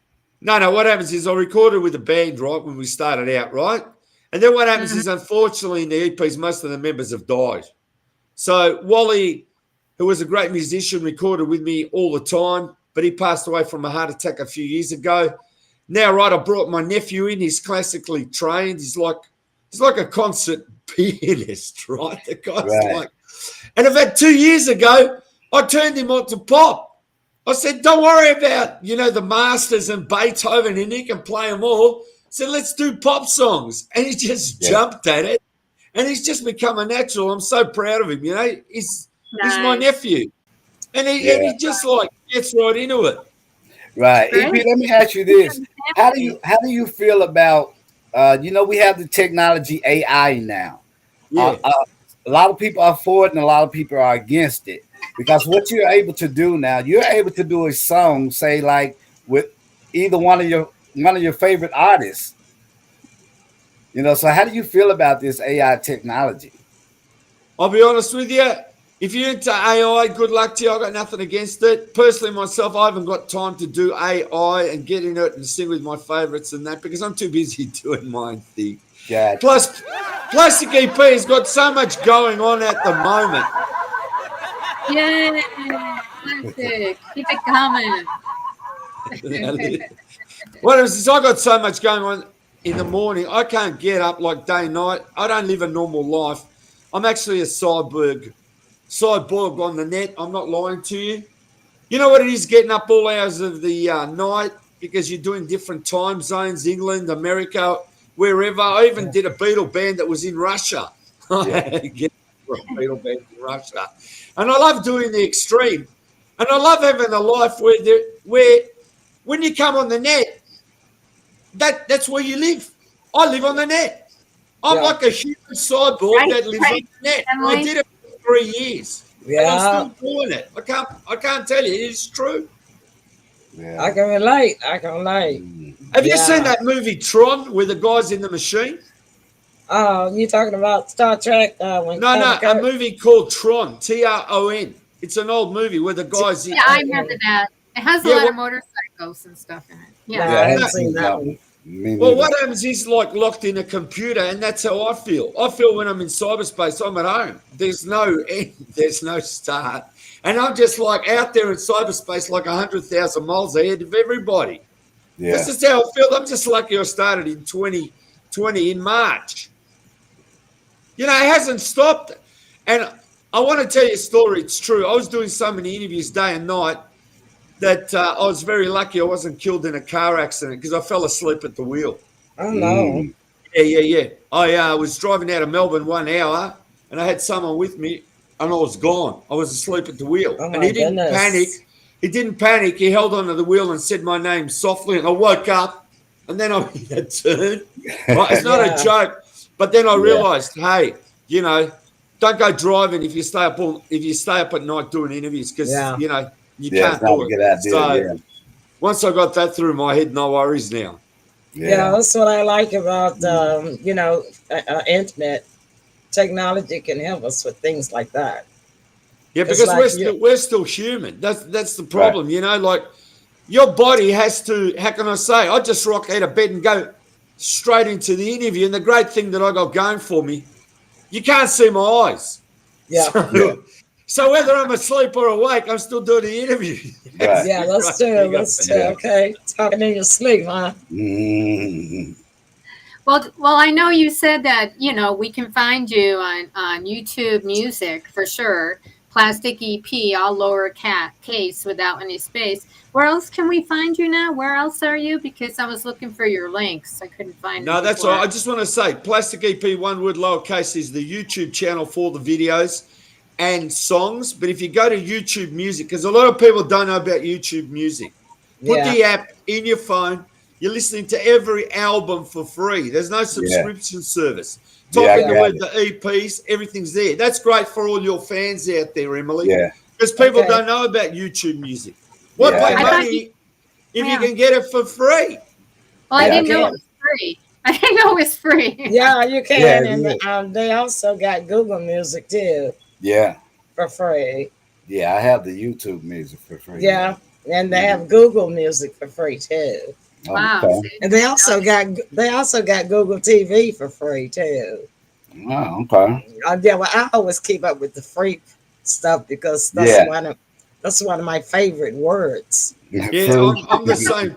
No. What happens is I recorded with a band, right, when we started out, right? And then what happens is, unfortunately, in the EPs, most of the members have died. So Wally, who was a great musician, recorded with me all the time, but he passed away from a heart attack a few years ago. Now, right, I brought my nephew in. He's classically trained. He's like a concert pianist, right? The guy's like, and about 2 years ago, I turned him on to pop. I said, don't worry about, the masters and Beethoven, and he can play them all. So let's do pop songs. And he just jumped at it. And he's just become a natural. I'm so proud of him, He's my nephew. And he just gets right into it. Right. EP, let me ask you this. How do you feel about we have the technology AI now. Yeah. a lot of people are for it and a lot of people are against it. Because what you're able to do now, you're able to do a song, say like with either one of your favorite artists. You know, so how do you feel about this AI technology? I'll be honest with you. If you're into AI, good luck to you. I've got nothing against it. Personally, myself, I haven't got time to do AI and get into it and sing with my favorites and that because I'm too busy doing my own thing. Gotcha. Plus, Plastic EP has got so much going on at the moment. Yay! Plastic. Keep it coming. What is I got so much going on in the morning. I can't get up like day and night. I don't live a normal life. I'm actually a cyborg on the net. I'm not lying to you. You know what it is getting up all hours of the night because you're doing different time zones, England, America, wherever. I even did a Beatle band that was in Russia. Get for a Beatle band in Russia. And I love doing the extreme. And I love having a life where when you come on the net, that's where you live. I live on the net. I'm like a human cyborg that lives on the net. I did it for 3 years. And I'm still doing it. I can't tell you. It's true. I can relate. Have you seen that movie Tron with the guys in the machine? Oh, you talking about Star Trek? No, a movie called Tron, Tron. It's an old movie where the guys. Yeah, I remember that. It has a lot of motorcycles and stuff in it. Yeah, I haven't seen that one. Well, what happens is like locked in a computer, and that's how I feel. I feel when I'm in cyberspace, I'm at home. There's no end, there's no start, and I'm just like out there in cyberspace, like 100,000 miles ahead of everybody. Yeah. This is how I feel. I'm just lucky I started in 2020 in March. You know, it hasn't stopped, and I want to tell you a story. It's true. I was doing so many interviews day and night that I was very lucky I wasn't killed in a car accident because I fell asleep at the wheel. Oh, no. Yeah. I was driving out of Melbourne 1 hour and I had someone with me and I was gone. I was asleep at the wheel. Oh, and he didn't panic. He didn't panic. He held onto the wheel and said my name softly and I woke up and then I made a turn. Right? It's not a joke. But then I realised, hey, you know, don't go driving if you stay up at night doing interviews because, you know, you can't do it. Once I got that through my head, no worries now. Yeah, that's what I like about, you know, internet. Technology can help us with things like that. Yeah, because we're still human. That's the problem, you know, like your body has to, how can I say, I just rock out of bed and go straight into the interview. And the great thing that I got going for me, you can't see my eyes. So whether I'm asleep or awake, I'm still doing the interview. Right. Yeah, that's true. That's true. Okay. Talking in your sleep, huh? Mm-hmm. Well, I know you said that, you know, we can find you on YouTube Music for sure. Plastic EP, all lower case without any space. Where else can we find you now? Where else are you? Because I was looking for your links. I couldn't find them. No, that's all right. I just want to say Plastic EP, one word lowercase, is the YouTube channel for the videos and songs. But if you go to YouTube Music, because a lot of people don't know about YouTube Music, put the app in your phone. You're listening to every album for free. There's no subscription service. Type in the word the EPs, everything's there. That's great for all your fans out there, Emily. Yeah. Because people don't know about YouTube Music. Why pay money if you can get it for free? Well, I didn't know it was free. I didn't know it was free. Yeah, you can. And they also got Google Music too. Yeah. For free. Yeah, I have the YouTube Music for free. Yeah. And they have Google Music for free too. Wow. Okay. And they also got Google TV for free too. Oh, okay. Yeah, well, I always keep up with the free stuff because that's one of my favorite words. Yeah, I'm the same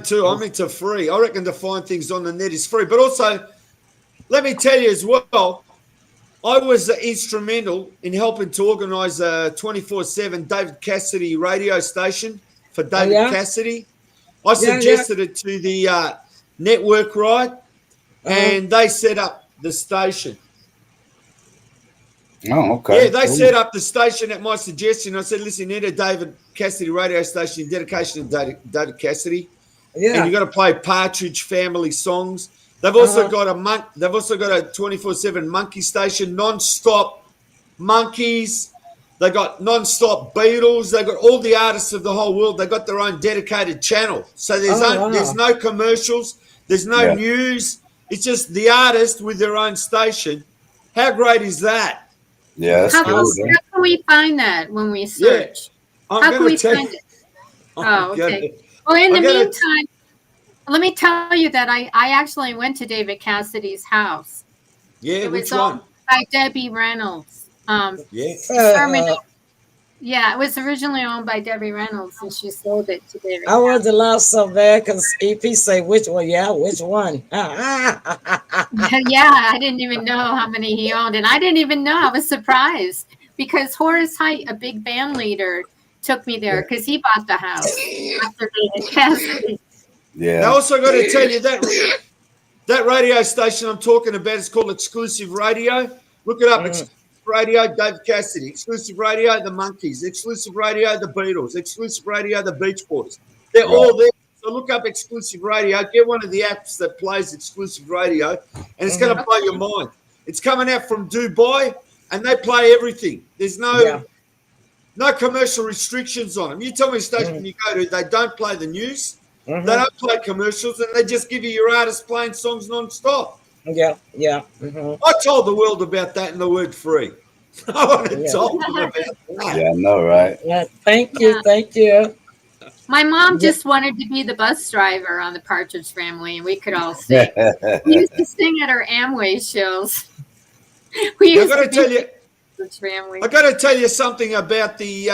too. I'm into free. I reckon to find things on the net is free. But also, let me tell you as well, I was instrumental in helping to organise a 24/7 David Cassidy radio station for David Cassidy. I suggested it to the network, right? And they set up the station. Oh, okay. Yeah, they set up the station at my suggestion. I said, listen, need a David Cassidy radio station in dedication to David Cassidy. Yeah. And you got to play Partridge Family songs. They've also got a They've also got a 24/7 monkey station, non-stop monkeys. They got non-stop Beatles. They got all the artists of the whole world. They got their own dedicated channel. So there's no commercials. There's no news. It's just the artist with their own station. How great is that? Yeah, that's how cool. can we find that when we search? I'm How can we tell find you- it? Oh, I'm okay. gonna- Well, in the I'm gonna- meantime, let me tell you that I actually went to David Cassidy's house. Yeah, It which was owned one? by Debbie Reynolds. Yeah. Yeah, it was originally owned by Debbie Reynolds, and she sold it to David. I wanted to laugh so bad because EP say which one? Yeah, which one? Yeah, I didn't even know how many he owned, and I didn't even know. I was surprised because Horace Height, a big band leader, took me there because he bought the house after David Cassidy. Yeah. I also got to tell you that radio station I'm talking about is called Exclusive Radio. Look it up. Exclusive Radio, David Cassidy. Exclusive Radio, the Monkees. Exclusive Radio, the Beatles. Exclusive Radio, the Beach Boys. They're all there. So look up Exclusive Radio. Get one of the apps that plays Exclusive Radio, and it's going to blow your mind. It's coming out from Dubai, and they play everything. There's no commercial restrictions on them. You tell me a station you go to, they don't play the news. They don't play commercials, and they just give you your artist playing songs non-stop. Yeah. I told the world about that in the word free. I want to talk them about that. Yeah, I know, right? Yeah, thank you. My mom just wanted to be the bus driver on the Partridge Family, and we could all sing. We used to sing at our Amway shows. I got to tell you something about the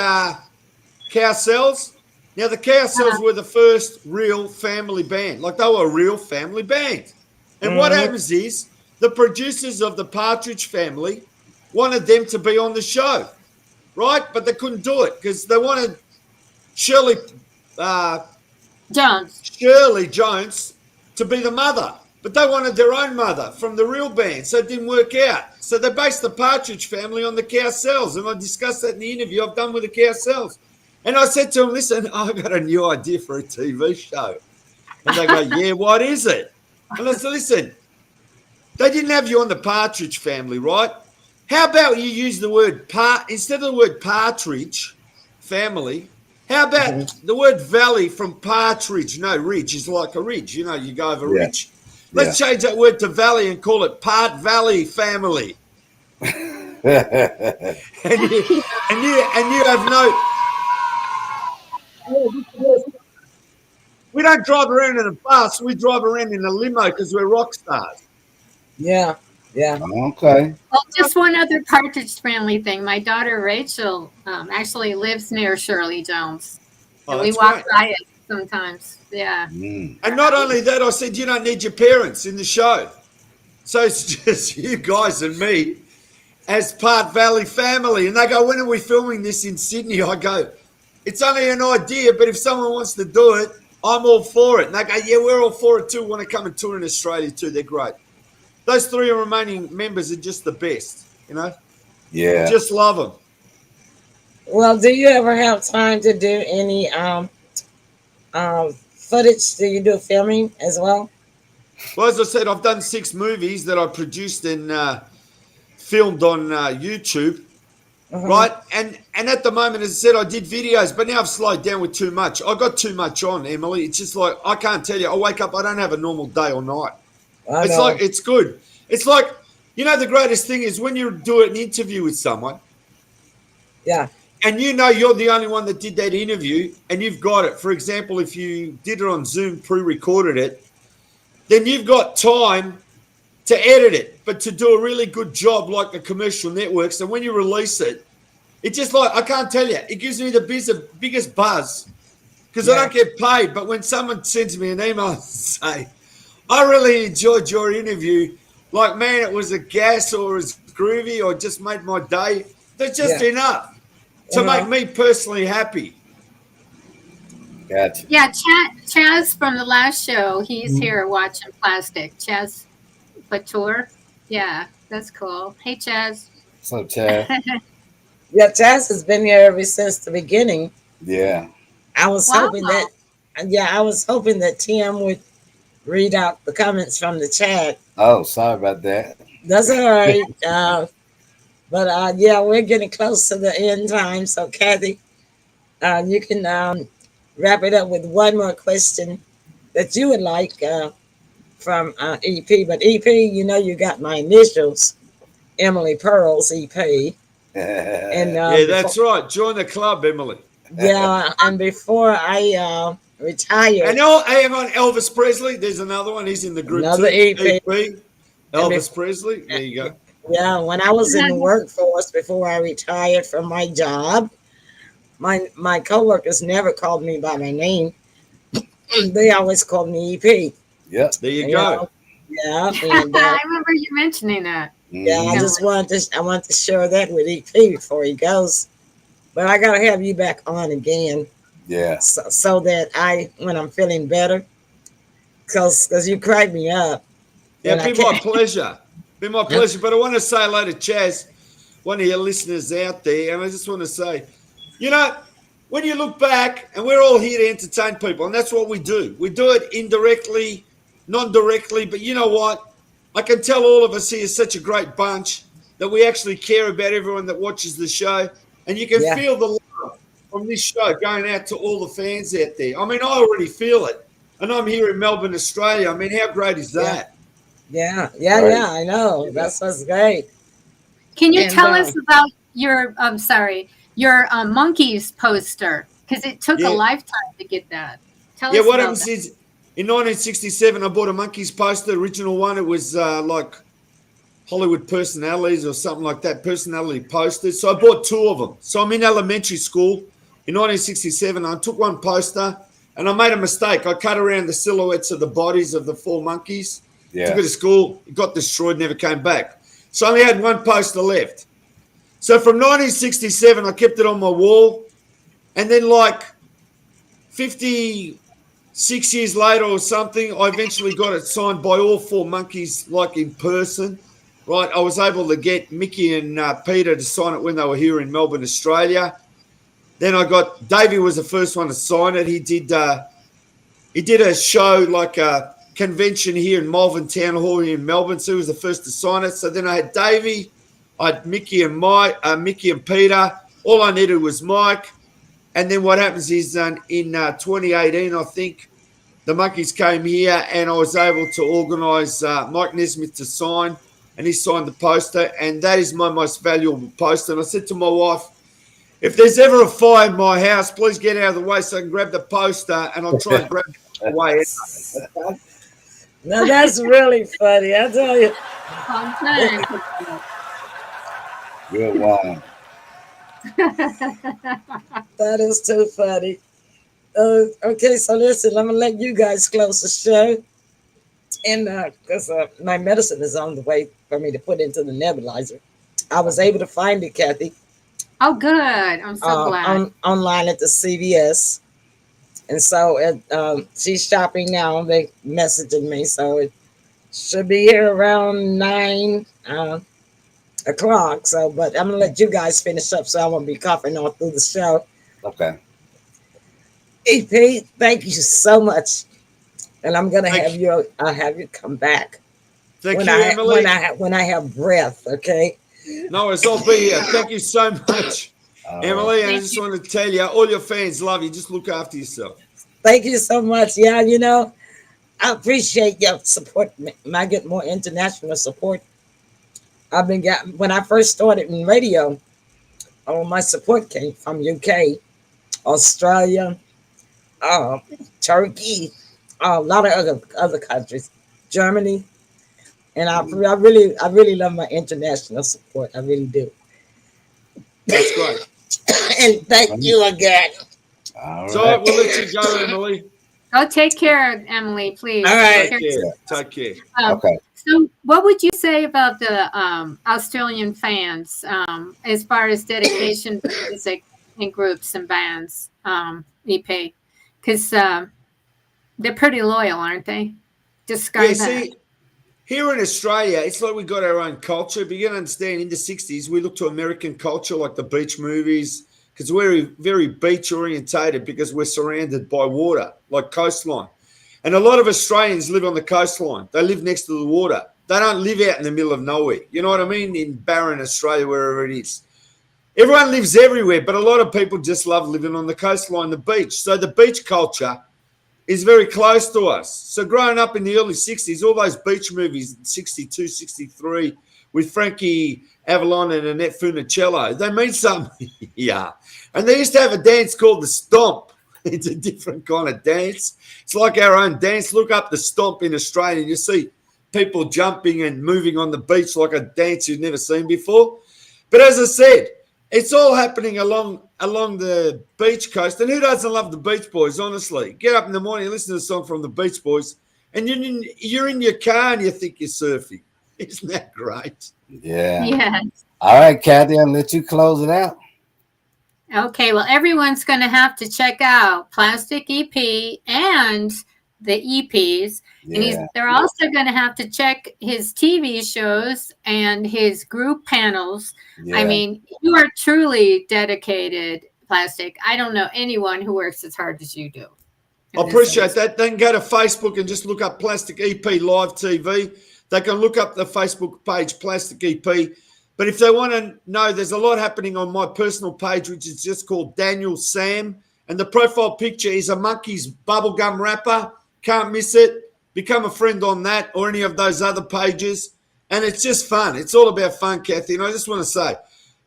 Cowcells. Now, the Cowcells were the first real family band. Like, they were a real family band. And what happens is the producers of the Partridge Family wanted them to be on the show, right? But they couldn't do it because they wanted Shirley Jones to be the mother. But they wanted their own mother from the real band, so it didn't work out. So they based the Partridge Family on the Cowcells, and I discussed that in the interview I've done with the Cowcells. And I said to them, listen, I've got a new idea for a TV show. And they go, yeah, what is it? And I said, listen, they didn't have you on the Partridge Family, right? How about you use the word instead of the word partridge, family, how about the word valley from partridge? No, ridge is like a ridge. You know, you go over ridge. Let's change that word to valley and call it Part Valley Family. and you have no... We don't drive around in a bus. We drive around in a limo because we're rock stars. Yeah. Okay. Well, just one other Partridge Family thing. My daughter Rachel actually lives near Shirley Jones, and we walk by it sometimes. Yeah. And not only that, I said you don't need your parents in the show, so it's just you guys and me as Part Valley Family. And they go, when are we filming this in Sydney? I go, it's only an idea, but if someone wants to do it, I'm all for it. And they go, yeah, we're all for it too. We want to come and tour in Australia too. They're great. Those three remaining members are just the best, you know? Yeah. Just love them. Well, do you ever have time to do any footage? Do you do filming as well? Well, as I said, I've done 6 movies that I produced and filmed on YouTube. Right, and at the moment, as I said, I did videos, but now I've slowed down with too much. I got too much on, Emily. It's just like I can't tell you. I wake up, I don't have a normal day or night. It's like it's good. It's like, you know, the greatest thing is when you do an interview with someone. Yeah. And you know you're the only one that did that interview, and you've got it. For example, if you did it on Zoom, pre-recorded it, then you've got time to edit it, but to do a really good job like the commercial network. So when you release it, it's just like, I can't tell you, it gives me the biggest buzz because I don't get paid. But when someone sends me an email and say, I really enjoyed your interview, like, man, it was a gas or it was groovy or just made my day, that's just enough to make me personally happy. Gotcha. Yeah, Chaz from the last show, he's here watching Plastic. Chaz Tour. Yeah, that's cool. Hey, Chaz. What's up, Chaz? Yeah, Chaz has been here ever since the beginning. Yeah. I was hoping that Tim would read out the comments from the chat. Oh, sorry about that. That's all right. But yeah, we're getting close to the end time. So, Kathy, you can wrap it up with one more question that you would like from EP. But EP, you know, you got my initials, Emily Pearls, EP. And Yeah, that's right. Join the club, Emily. yeah, and before I retired, And hang on, Elvis Presley. There's another one. He's in the group another too. EP. Elvis Presley. There you go. Yeah, when I was in the workforce before I retired from my job, my coworkers never called me by my name. They always called me EP. Yeah, there you go. Yeah, and I remember you mentioning that. yeah, I want to share that with EP before he goes. But I gotta have you back on again. Yeah. So that when I'm feeling better, because you crack me up. Yeah, be my pleasure. Be my pleasure. But I want to say hello to Chaz, one of your listeners out there, and I just want to say, you know, when you look back, and we're all here to entertain people, and that's what we do. We do it indirectly, non-directly, but you know what? I can tell all of us here is such a great bunch that we actually care about everyone that watches the show, and you can feel the love from this show going out to all the fans out there. I mean, I already feel it, and I'm here in Melbourne, Australia. I mean, how great is that? Yeah, I know. That's what's great. Can you tell us about your your monkeys poster? Because it took a lifetime to get that. Tell us what about happens is in 1967 I bought a monkeys poster, original one. It was like Hollywood personalities or something like that, personality posters. So I bought two of them. So I'm in elementary school in 1967. I took one poster and I made a mistake. I cut around the silhouettes of the bodies of the four monkeys. Yeah. Took it to school. It got destroyed, never came back. So I only had one poster left. So from 1967, I kept it on my wall. And then like 56 years later or something, I eventually got it signed by all four monkeys, like in person. Right, I was able to get Mickey and Peter to sign it when they were here in Melbourne, Australia. Then I got Davey was the first one to sign it. He did a show like a convention here in Malvern Town Hall here in Melbourne, so he was the first to sign it. So then I had Davey, I had Mickey and Peter. All I needed was Mike. And then what happens is in 2018, I think, the monkeys came here and I was able to organise Mike Nesmith to sign, and he signed the poster, and that is my most valuable poster. And I said to my wife, if there's ever a fire in my house, please get out of the way so I can grab the poster, and I'll try and grab it away. Now that's really funny, I tell you. Good one. That is too funny. Okay, so listen, I'm gonna let you guys close the show, and because my medicine is on the way for me to put into the nebulizer. I was able to find it, Kathy. Oh, good! I'm so glad. Online at the CVS, and so she's shopping now. They messaging me, so it should be here around 9 o'clock. So, but I'm gonna let you guys finish up, so I won't be coughing all through the show. Okay. EP, thank you so much, and I'm gonna I'll have you come back. Thank you, Emily. When I have breath, okay. No, it's all be here. Thank you so much, Emily. And I just want to tell you, all your fans love you. Just look after yourself. Thank you so much. Yeah, you know, I appreciate your support. I get more international support. When I first started in radio, all my support came from UK, Australia, Turkey, a lot of other countries, Germany. And I really love my international support. I really do. That's great. And thank you again. All right. So we'll let you go, Emily. Oh, take care, Emily, please. All right. Take care. Okay. So what would you say about the Australian fans as far as dedication to music and groups and bands, EP? Because they're pretty loyal, aren't they? Describe that. See, here in Australia, it's like we got our own culture. But you got to understand, in the 60s, we looked to American culture like the beach movies, because we're very beach orientated because we're surrounded by water, like coastline. And a lot of Australians live on the coastline. They live next to the water. They don't live out in the middle of nowhere. You know what I mean? In barren Australia, wherever it is. Everyone lives everywhere, but a lot of people just love living on the coastline, the beach. So the beach culture is very close to us. So growing up in the early 60s, all those beach movies, 62, 63, with Frankie Avalon and Annette Funicello, they mean something. Yeah. And they used to have a dance called the Stomp. It's a different kind of dance. It's like our own dance. Look up the Stomp in Australia and you see people jumping and moving on the beach like a dance you've never seen before. But as I said, it's all happening along the beach coast. And who doesn't love the Beach Boys, honestly? Get up in the morning, listen to a song from the Beach Boys, and you're in your car and you think you're surfing. Isn't that great? Yeah. Yes. All right, Kathy, I'll let you close it out. Okay, well, everyone's going to have to check out Plastic EP and the EPs. Yeah. And they're also going to have to check his TV shows and his group panels. Yeah. I mean, you are truly dedicated, Plastic. I don't know anyone who works as hard as you do. I appreciate that. They can go to Facebook and just look up Plastic EP Live TV. They can look up the Facebook page, Plastic EP. But if they want to know, there's a lot happening on my personal page, which is just called Daniel Sam. And the profile picture is a monkey's bubblegum wrapper. Can't miss it. Become a friend on that or any of those other pages. And it's just fun. It's all about fun, Kathy. And I just want to say,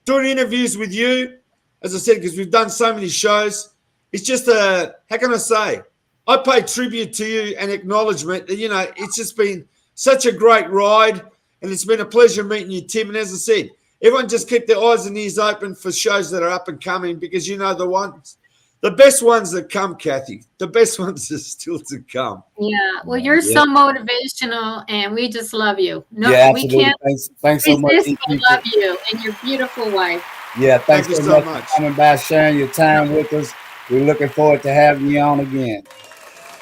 doing interviews with you, as I said, because we've done so many shows, it's just how can I say? I pay tribute to you and acknowledgement that, you know, it's just been such a great ride. And it's been a pleasure meeting you, Tim. And as I said, everyone just keep their eyes and ears open for shows that are up and coming because you know the best ones that come, Kathy. The best ones are still to come. Yeah, well, you're so motivational, and we just love you. No, yeah, we can't thanks so much. resist but love you and your beautiful wife. Yeah, thanks Thank you so so much much. for coming by, sharing your time with us. We're looking forward to having you on again.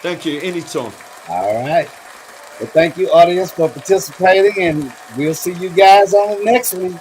Thank you. Anytime. All right. Well, thank you, audience, for participating, and we'll see you guys on the next one.